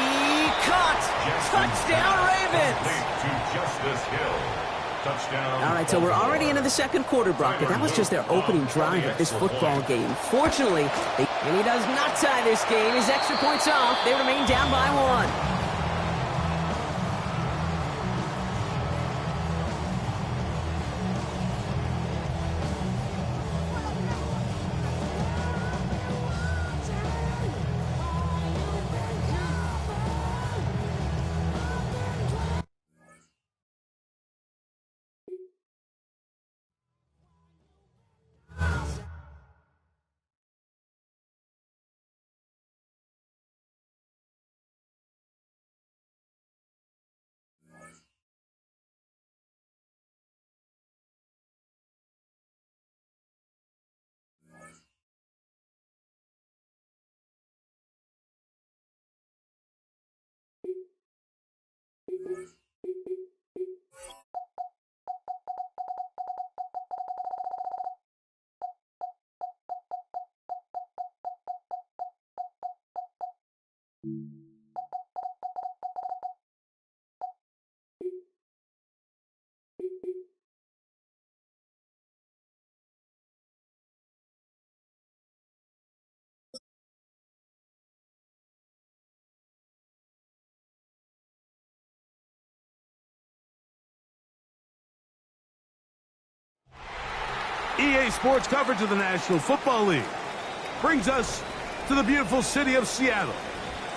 caught. Touchdown, Ravens. To Justice Hill. Touchdown. All right, so we're already into the 2nd quarter, Brock, but that was just their opening drive of this football game. Fortunately, and he does not tie this game. His extra points off. They remain down by 1. EA Sports coverage of the National Football League brings us to the beautiful city of Seattle.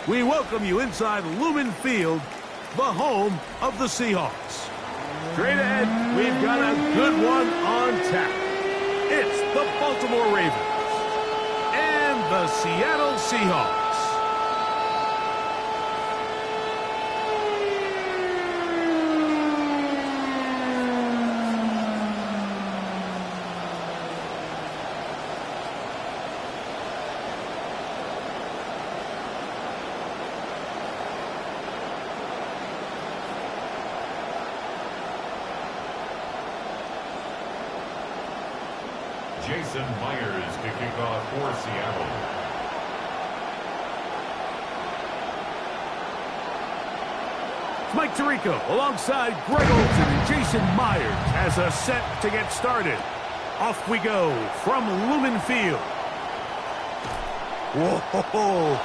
We welcome you inside Lumen Field, the home of the Seahawks. Straight ahead, we've got a good one on tap. It's the Baltimore Ravens and the Seattle Seahawks. Jason Myers to kick off for Seattle. It's Mike Tirico alongside Greg Olsen and Jason Myers as a set to get started. Off we go from Lumen Field. Whoa!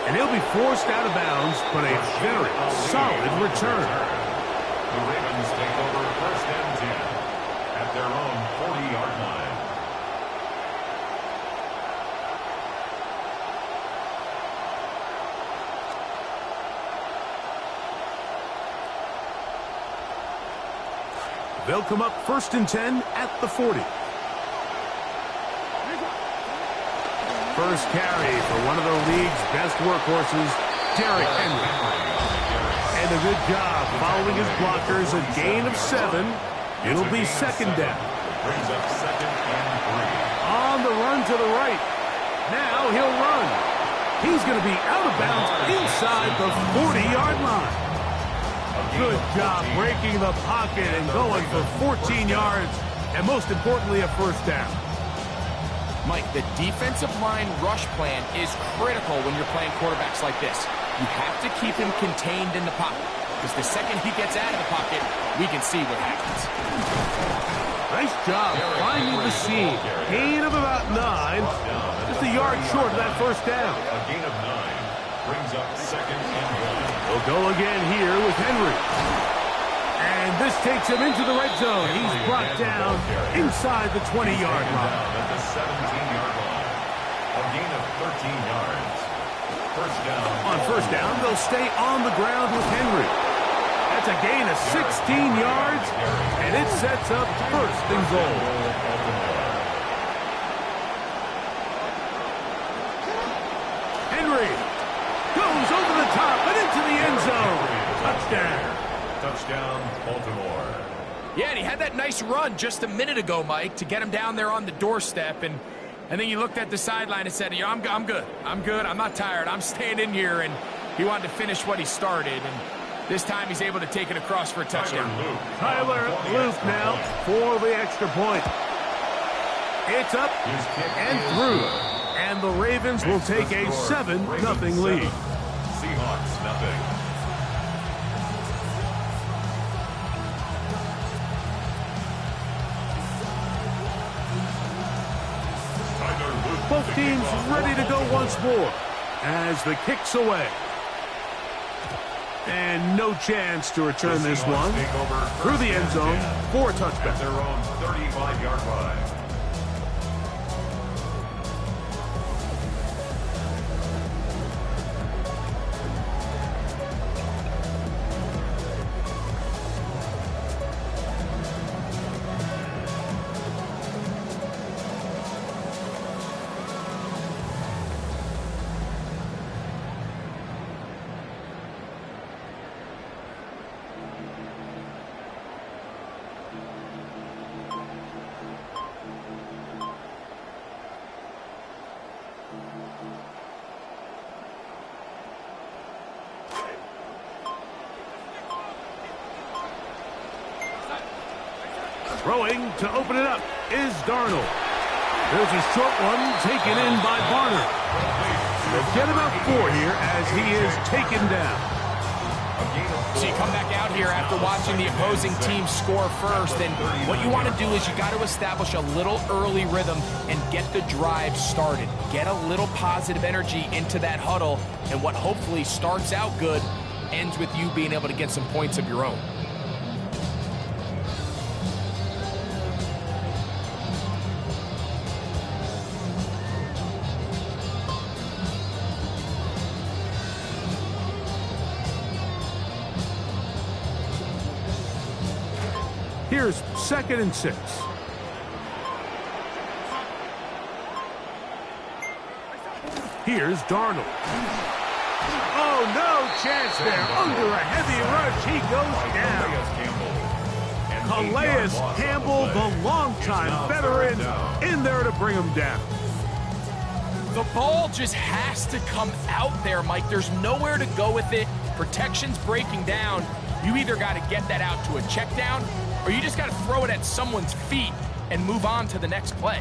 And he'll be forced out of bounds, but a very solid return. The Ravens take over first and 10 at their own 40-yard line. They'll come up first and 10 at the 40. First carry for one of the league's best workhorses, Derrick Henry. And a good job following his blockers, a gain of 7. It'll be second down. Brings up second and 3. On the run to the right. Now he'll run. He's going to be out of bounds inside the 40-yard line. Good job breaking the pocket and going for 14 yards, and most importantly, a first down. Mike, the defensive line rush plan is critical when you're playing quarterbacks like this. You have to keep him contained in the pocket, because the second he gets out of the pocket, we can see what happens. Nice job finding the seam. Gain of about 9, just a yard short of that first down. A gain of 9 brings up second and 1. We'll go again here with Henry. And this takes him into the red zone. He's brought down inside the 20-yard line. At the 17-yard line. A gain of 13 yards. First down. On first down, they'll stay on the ground with Henry. That's a gain of 16 yards, and it sets up first and goal. Henry goes over the top and into the end zone. Touchdown. Touchdown, Baltimore. Yeah, and he had that nice run just a minute ago, Mike, to get him down there on the doorstep. And then he looked at the sideline and said, I'm good. I'm good. I'm not tired. I'm staying in here. And he wanted to finish what he started. And this time he's able to take it across for a touchdown. Tyler Luke now for the extra point. It's up and through. And the Ravens will take a 7-0 lead. Seahawks, nothing. Both teams ready to go once more as the kick's away. And no chance to return this one through the end zone for a touchback. At their own 35-yard line. Throwing to open it up is Darnold. There's a short one taken in by Barner. They'll get about 4 here as he is taken down. So you come back out here after watching the opposing team score first, and what you want to do is you got to establish a little early rhythm and get the drive started. Get a little positive energy into that huddle, and what hopefully starts out good ends with you being able to get some points of your own. Here's 2nd and 6. Here's Darnold. Oh, no chance there. Under a heavy rush, he goes down. Calais Campbell, the longtime veteran, in there to bring him down. The ball just has to come out there, Mike. There's nowhere to go with it. Protection's breaking down. You either got to get that out to a check down, or you just got to throw it at someone's feet and move on to the next play.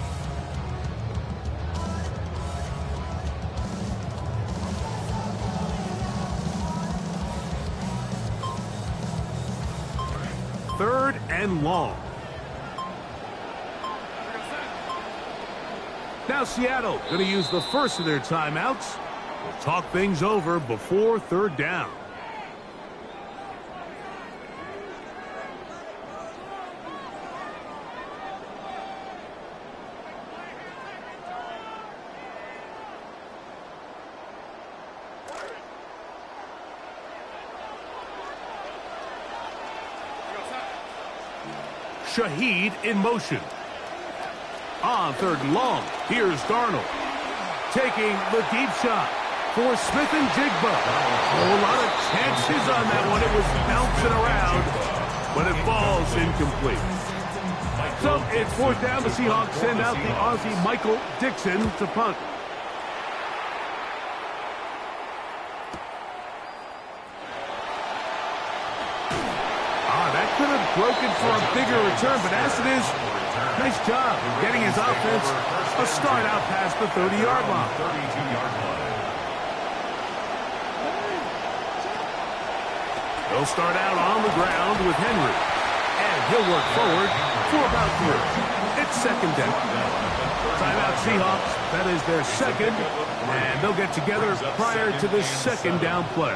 3rd and long. Now Seattle going to use the first of their timeouts. We'll talk things over before 3rd down. Shaheed in motion. On 3rd and long, here's Darnold. Taking the deep shot for Smith and Jigba. A lot of chances on that one. It was bouncing around, but it falls incomplete. So it's 4th down. The Seahawks send out the Aussie Michael Dixon to punt. That could have broken for a bigger return, but as it is, nice job getting his offense a start out past the 30-yard line. They'll start out on the ground with Henry, and he'll work forward for about 3. It's 2nd down. Timeout Seahawks, that is their 2nd, and they'll get together prior to this 2nd down play.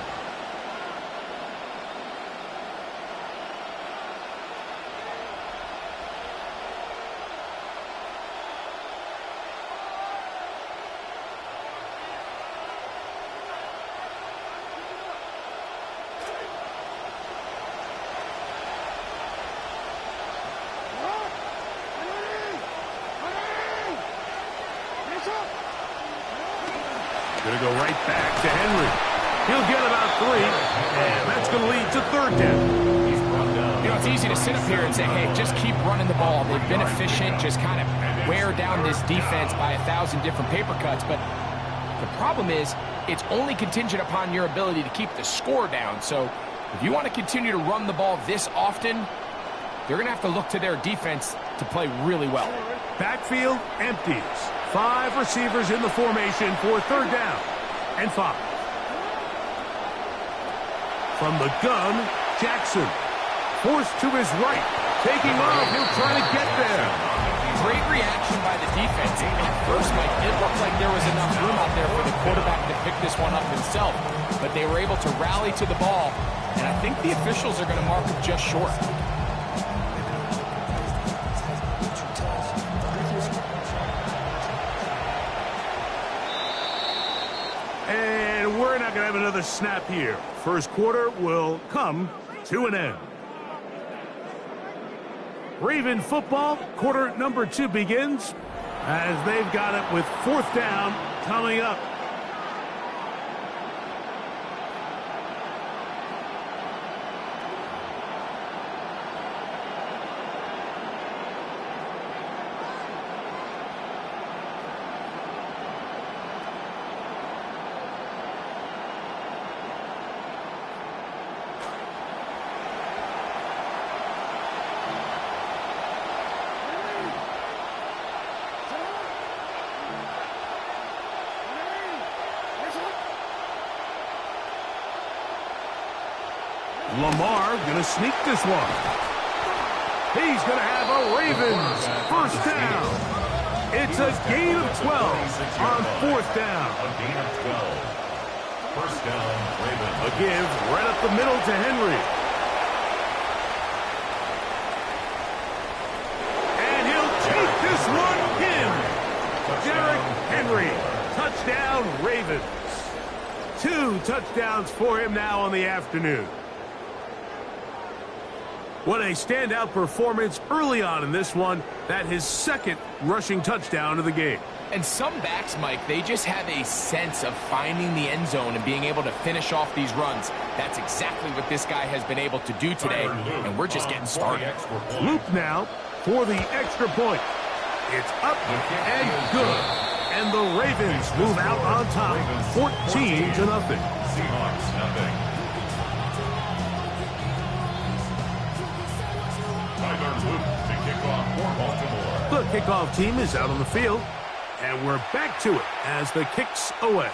Going to go right back to Henry. He'll get about 3, and that's going to lead to 3rd down. You know, it's easy to sit up here and say, hey, just keep running the ball. They've been efficient, just kind of wear down this defense by 1,000 different paper cuts. But the problem is, it's only contingent upon your ability to keep the score down. So if you want to continue to run the ball this often, they're going to have to look to their defense to play really well. Backfield empties. 5 receivers in the formation for 3rd down and 5. From the gun, Jackson. Forced to his right. Taking off. He'll try to get there. Great reaction by the defense. At first, Mike, it looked like there was enough room out there for the quarterback to pick this one up himself. But they were able to rally to the ball. And I think the officials are going to mark him just short. And we're not going to have another snap here. First quarter will come to an end. Raven football, quarter number 2 begins as they've got it with 4th down coming up. Lamar going to sneak this one. He's going to have a Ravens first down. It's a gain of 12 on 4th down. A gain of 12. First down, Ravens. A give right up the middle to Henry. And he'll take this one in. Derrick Henry. Touchdown, Ravens. 2 touchdowns for him now on the afternoon. What a standout performance early on in this one. That his 2nd rushing touchdown of the game. And some backs, Mike, they just have a sense of finding the end zone and being able to finish off these runs. That's exactly what this guy has been able to do today, and we're just getting started. Luke now for the extra point. It's up and good. And the Ravens move out on top, 14-0. Seahawks, nothing. The kickoff team is out on the field, and we're back to it as the kick's away.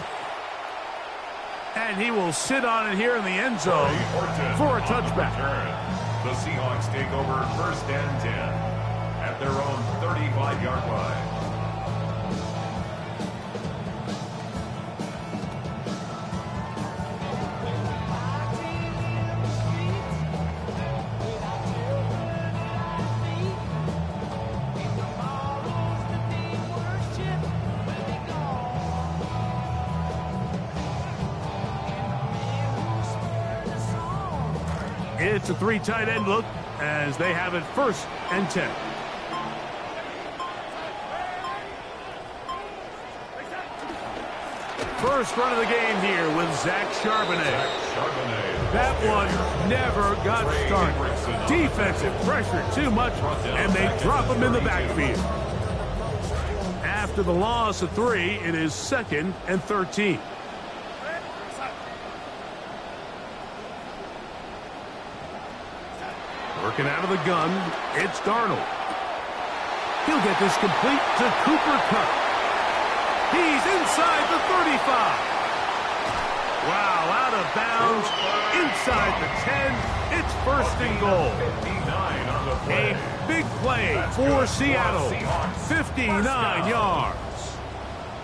And he will sit on it here in the end zone for a touchback. The Seahawks take over 1st and 10 at their own 35-yard line. It's a 3 tight end look as they have it 1st and 10. First run of the game here with Zach Charbonnet. That one never got started. Defensive pressure too much, and they drop him in the backfield. After the loss of 3, it is 2nd and 13. Working out of the gun, it's Darnold. He'll get this complete to Cooper Kupp. He's inside the 35. Wow, out of bounds, inside the 10. It's 1st and goal. A big play for Seattle. 59 yards.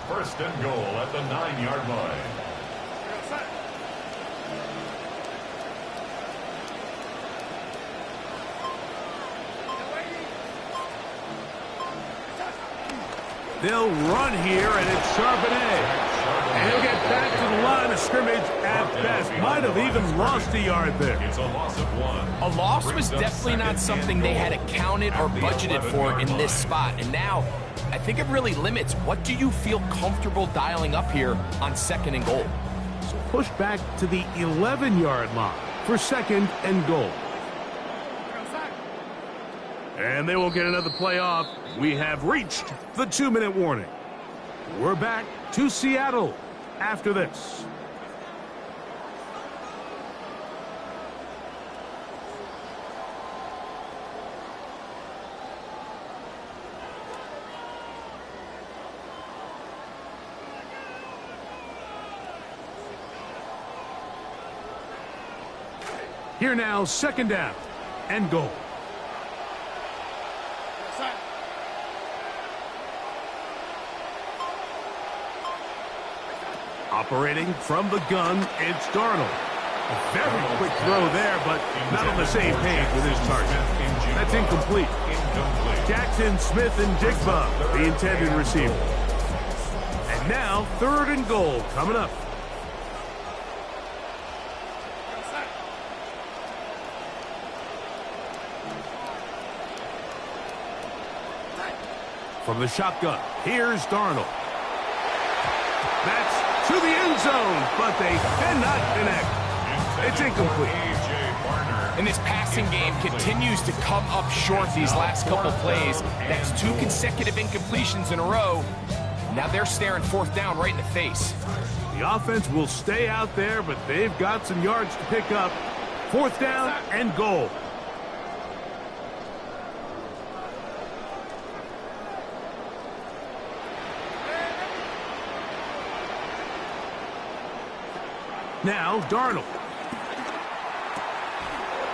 1st and goal at the 9-yard line. They'll run here, and it's Charbonnet. And he'll get back to the line of scrimmage at best. Might have even lost a yard there. It's a loss of 1. A loss was definitely not something they had accounted or budgeted for in this spot. And now, I think it really limits. What do you feel comfortable dialing up here on 2nd and goal? So push back to the 11-yard line for 2nd and goal. And they will get another play off. We have reached the 2-minute warning. We're back to Seattle after this. Here now, 2nd down and goal. Operating from the gun, it's Darnold. A very quick throw there, but not on the same page with his target. That's incomplete. Jackson, Smith, and Jigba, the intended receiver. And now, 3rd and goal coming up. From the shotgun, here's Darnold. That's to the end zone, but they cannot connect. It's incomplete. And this passing game continues to come up short these last couple plays. That's 2 consecutive incompletions in a row. Now they're staring 4th down right in the face. The offense will stay out there, but they've got some yards to pick up. 4th down and goal. Now, Darnold.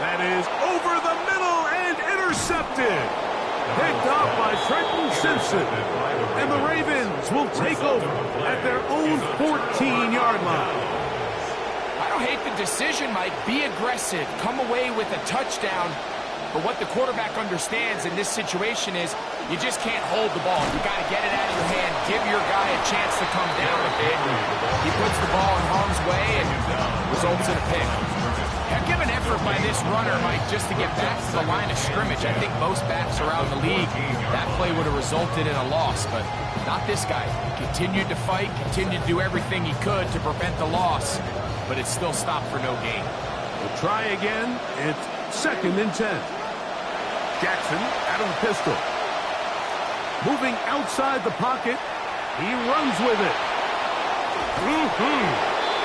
That is over the middle and intercepted. Picked off by Trenton Simpson. And the Ravens will take over at their own 14-yard line. I don't hate the decision, Mike. Be aggressive. Come away with a touchdown. But what the quarterback understands in this situation is you just can't hold the ball. You got to get it out of your hand. Give your guy a chance to come down a bit. He puts the ball in harm's way and results in a pick. Heck of an effort by this runner, Mike, just to get back to the line of scrimmage. I think most backs around the league, that play would have resulted in a loss, but not this guy. He continued to fight, continued to do everything he could to prevent the loss, but it still stopped for no gain. We'll try again. It's 2nd and 10. Jackson out of the pistol. Moving outside the pocket. He runs with it.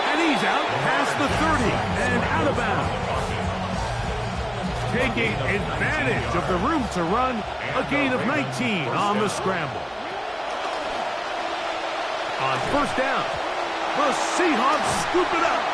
And he's out past the 30 and out of bounds. Taking advantage of the room to run. A gain of 19 on the scramble. On 1st down, the Seahawks scoop it up.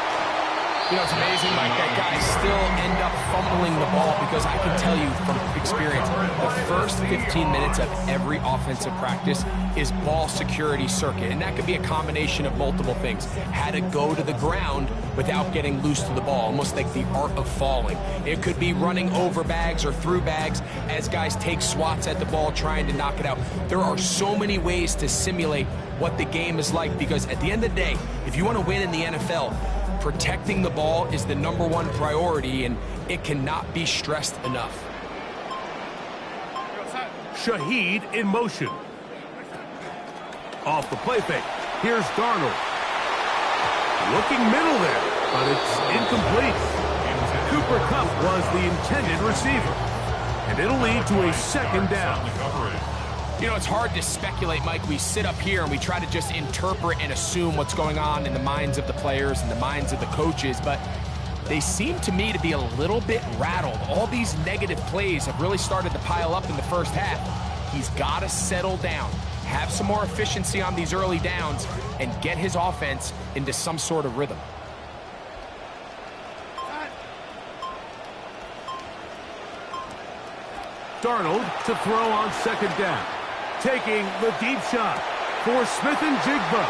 You know, it's amazing, Mike, that guys still end up fumbling the ball because I can tell you from experience, the first 15 minutes of every offensive practice is ball security circuit, and that could be a combination of multiple things. How to go to the ground without getting loose to the ball, almost like the art of falling. It could be running over bags or through bags as guys take swats at the ball trying to knock it out. There are so many ways to simulate what the game is like because at the end of the day, if you want to win in the NFL, protecting the ball is the #1 priority, and it cannot be stressed enough. Shaheed in motion. Off the play fake. Here's Darnold. Looking middle there, but it's incomplete. Cooper Kupp was the intended receiver, and it'll lead to a second down. You know, it's hard to speculate, Mike. We sit up here and we try to just interpret and assume what's going on in the minds of the players and the minds of the coaches, but they seem to me to be a little bit rattled. All these negative plays have really started to pile up in the first half. He's got to settle down, have some more efficiency on these early downs, and get his offense into some sort of rhythm. Darnold to throw on second down. Taking the deep shot for Smith and Jigba.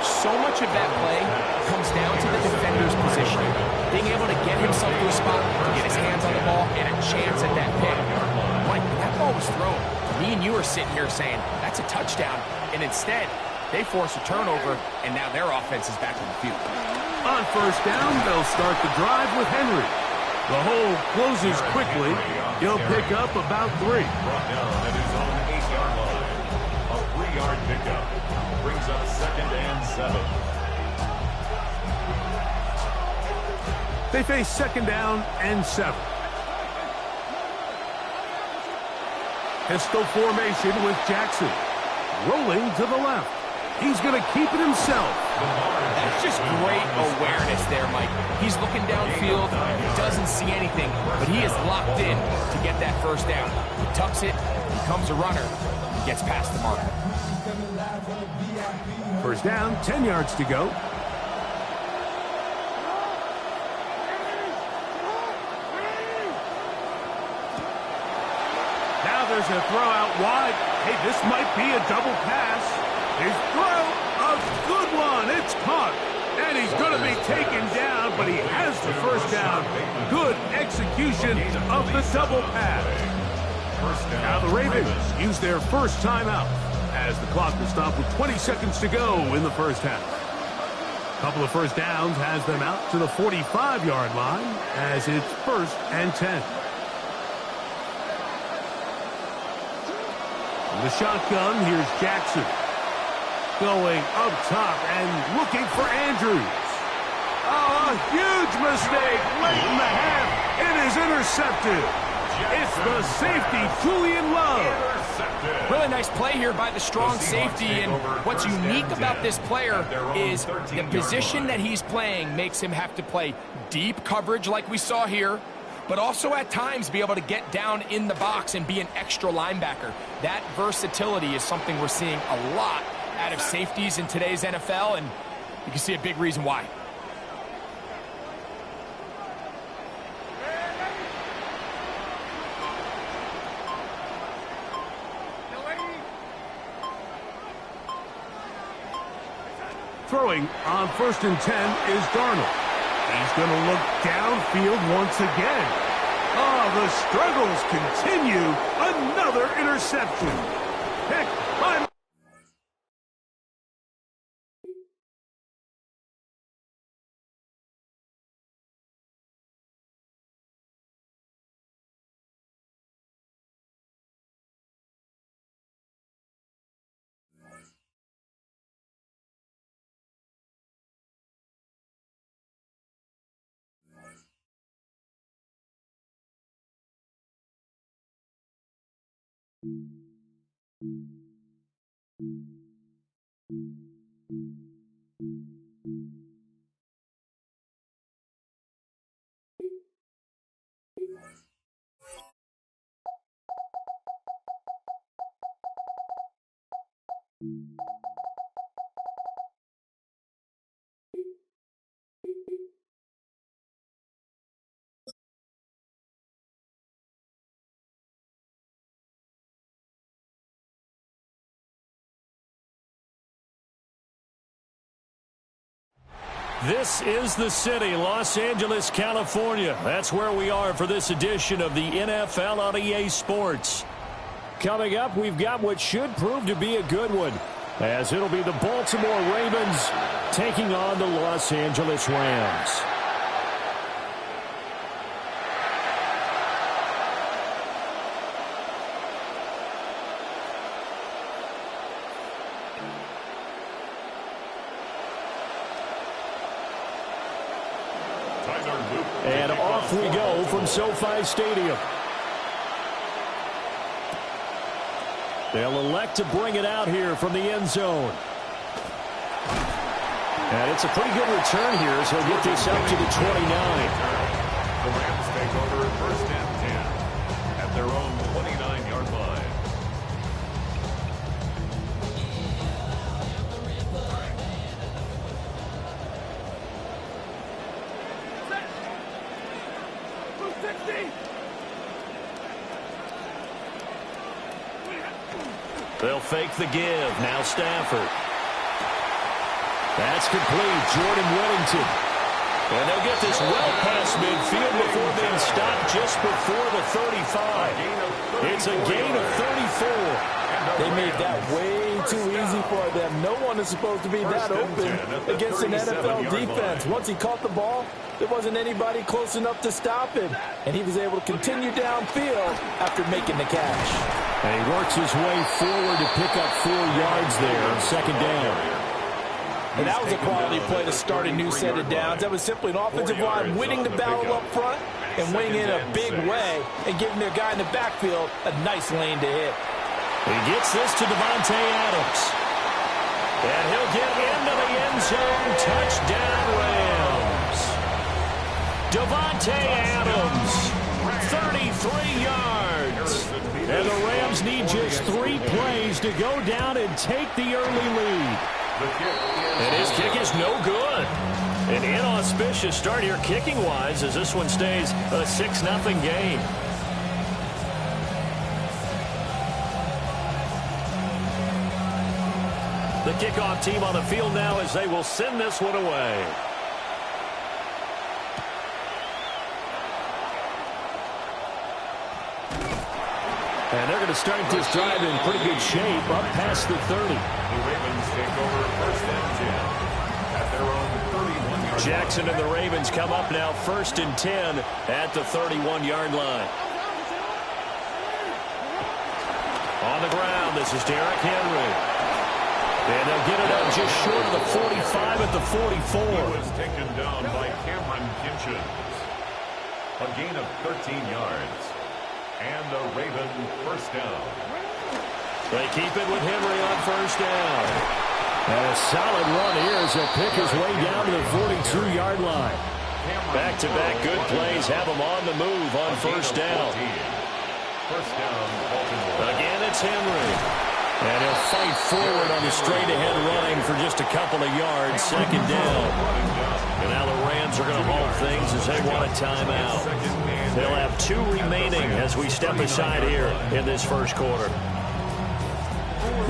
So much of that play comes down to the defender's positioning. Being able to get himself to a spot, to get his hands on the ball, and a chance at that pick. Mike, when that ball was thrown, me and you are sitting here saying, that's a touchdown. And instead, they force a turnover, and now their offense is back on the field. On first down, they'll start the drive with Henry. The hole closes quickly. He'll pick up about 3. Brought down at his own 8-yard line. A 3-yard pickup brings up 2nd and 7. They face 2nd down and 7. Pistol formation with Jackson. Rolling to the left. He's going to keep it himself. That's just great awareness there, Mike. He's looking downfield, doesn't see anything, but he is locked in to get that first down. He tucks it, becomes a runner, and gets past the marker. First down, 10 yards to go. Now there's a throw out wide. Hey, this might be a double pass. His throw, a good one. It's caught. And he's going to be taken down, but he has the first down. Good execution of the double pass. Now the Ravens use their first timeout as the clock will stop with 20 seconds to go in the first half. A couple of first downs has them out to the 45-yard line as it's 1st and 10. In the shotgun, here's Jackson. Going up top and looking for Andrews. Oh, a huge mistake late in the half. It is intercepted. It's the safety, Julian Love. Really nice play here by the strong safety, and what's unique about this player is the position that he's playing makes him have to play deep coverage like we saw here, but also at times be able to get down in the box and be an extra linebacker. That versatility is something we're seeing a lot out of safeties in today's NFL, and you can see a big reason why. Throwing on 1st and 10 is Darnold. He's going to look downfield once again. Oh, the struggles continue. Another interception. Pick by This is the city, Los Angeles, California. That's where we are for this edition of the NFL on EA Sports. Coming up, we've got what should prove to be a good one, as it'll be the Baltimore Ravens taking on the Los Angeles Rams. And off we go from SoFi Stadium. They'll elect to bring it out here from the end zone. And it's a pretty good return here as he'll get this up to the 29. The Rams take over at first and 10 at their own 29-yard line. They'll fake the give. Now Stafford. That's complete. Jordan Whittington. And they'll get this well past midfield before being stopped just before the 35. It's a gain of 34. They made that way too easy for them. No one is supposed to be that open against an NFL defense. Once he caught the ball, there wasn't anybody close enough to stop him. And he was able to continue downfield after making the catch. And he works his way forward to pick up 4 yards there on second down. And that was a quality play to start a new set of downs. That was simply an offensive line winning the battle up front and winning in a big way and giving their guy in the backfield a nice lane to hit. He gets this to Davante Adams. And he'll get into the end zone. Touchdown, Rams. Davante Adams, 33 yards. And the Rams need just 3 plays to go down and take the early lead. And his kick is no good. An inauspicious start here kicking-wise as this one stays a 6-0 game. The kickoff team on the field now as they will send this one away. And they're going to start this drive in pretty good shape up past the 30. The Ravens take over first and 10 at their own 31-yard line. Jackson and the Ravens come up now first and 10 at the 31-yard line. On the ground, this is Derrick Henry. And they'll get it up just short of the 45 at the 44. He was taken down by Cameron Kinchins. A gain of 13 yards. And a Raven first down. They keep it with Henry on first down. And a solid run here as he'll pick his way down to the 42-yard line. Back-to-back good plays have him on the move on first down. First down, Baltimore. Again, it's Henry. And he'll fight forward on the straight-ahead running for just a couple of yards, second down. And now the Rams are going to hold things as they want a timeout. They'll have 2 remaining as we step aside here in this first quarter.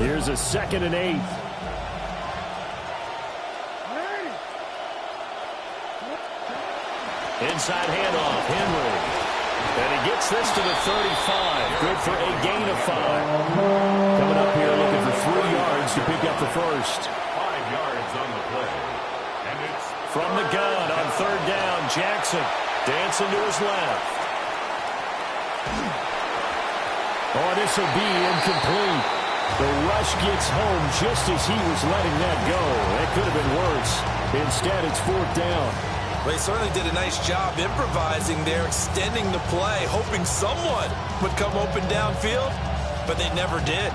Here's a 2nd and 8. Inside handoff, Henry. And he gets this to the 35. Good for a gain of 5. Coming up here looking for 3 yards to pick up the first. 5 yards on the play. And it's from the gun on third down, Jackson dancing to his left. Oh, this will be incomplete. The rush gets home just as he was letting that go. That could have been worse. Instead, it's 4th down. Well, he certainly did a nice job improvising there, extending the play, hoping someone would come open downfield, but they never did.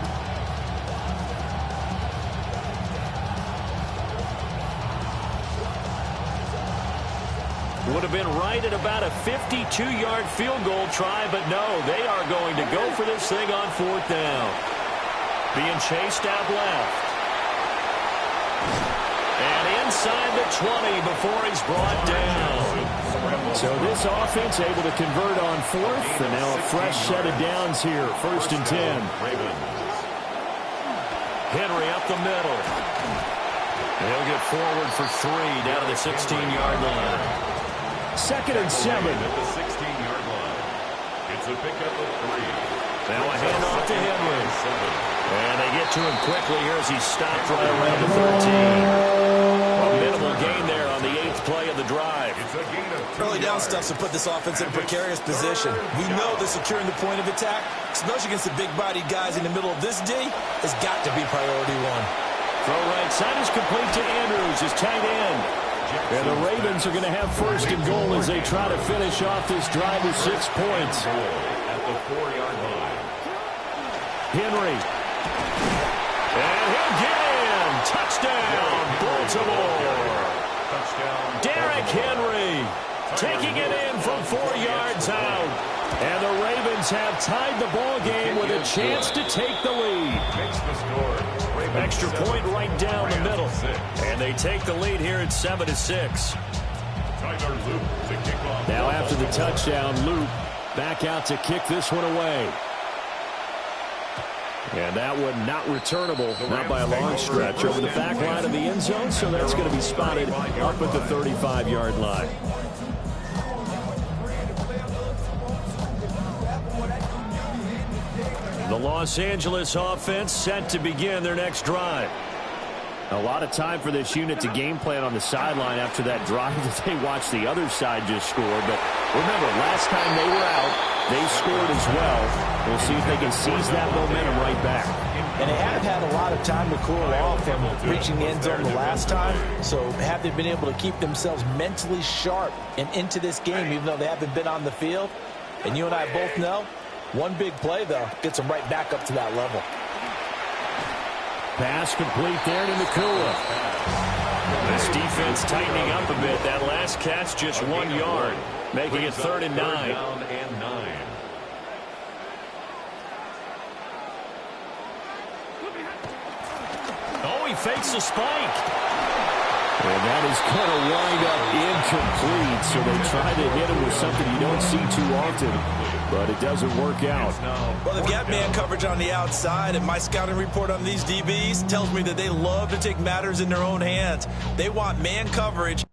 Would have been right at about a 52-yard field goal try, but no, they are going to go for this thing on 4th down. Being chased out left. And inside the 20 before he's brought down. So this offense able to convert on fourth, and now a fresh set of downs here, 1st and 10. Henry up the middle. He'll get forward for 3 down to the 16-yard line. 2nd and 7. At the 16-yard line. It's a pickup of 3. Now a handoff to Henry. And they get to him quickly here as he's stopped right around the 13. A minimal gain there on the 8th play of the drive. Early down stuff to put this offense in a precarious position. We know that securing the point of attack, especially against the big-bodied guys in the middle of this D, has got to be priority one. Throw right side is complete to Andrews, his tight end. And the Ravens are going to have 1st and goal as they try to finish off this drive with 6 points. At the 4-yard line. Henry. And he'll get in. Touchdown, Baltimore. Touchdown. Derrick Henry taking it in from 4 yards out. And the Ravens have tied the ball game with a chance to take the lead. Makes the score. Extra point right down the middle. And they take the lead here at 7-6. Now after the touchdown, Luke back out to kick this one away. And that one not returnable, not by a long stretch, over the back line of the end zone, so that's going to be spotted up at the 35-yard line. The Los Angeles offense set to begin their next drive. A lot of time for this unit to game plan on the sideline after that drive that they watched the other side just score. But remember, last time they were out, they scored as well. We'll see if they can seize that momentum right back. And they have had a lot of time to cool off from reaching the end zone the last time. So have they been able to keep themselves mentally sharp and into this game, even though they haven't been on the field? And you and I both know, one big play, though, gets them right back up to that level. Pass complete there to Nakua. This defense tightening up a bit. That last catch just 1 yard, making it 3rd and 9. Oh, he fakes a spike. And that is going to wind up incomplete, so they try to hit him with something you don't see too often, but it doesn't work out. Well, they've got man coverage on the outside, and my scouting report on these DBs tells me that they love to take matters in their own hands. They want man coverage.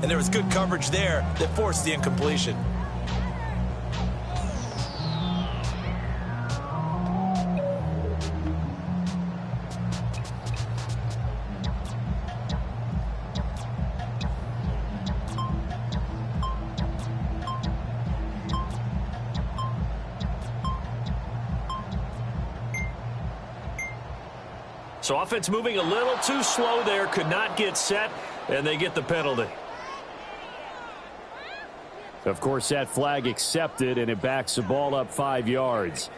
and there was good coverage there that forced the incompletion. So offense moving a little too slow there, could not get set, and they get the penalty. Of course, that flag accepted, and it backs the ball up 5 yards.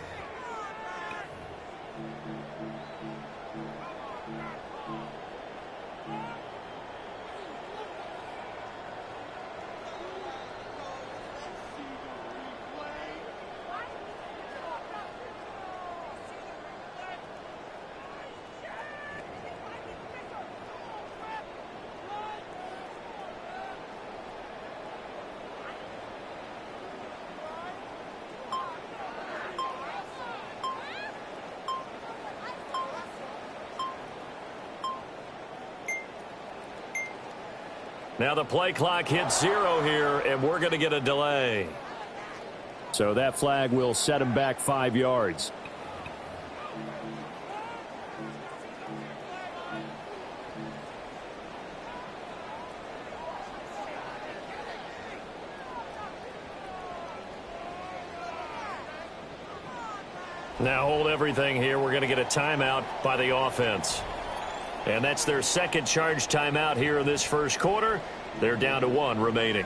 Now the play clock hits 0 here, and we're going to get a delay. So that flag will set him back 5 yards. Now hold everything here. We're going to get a timeout by the offense. And that's their second charge timeout here in this first quarter. They're down to 1 remaining.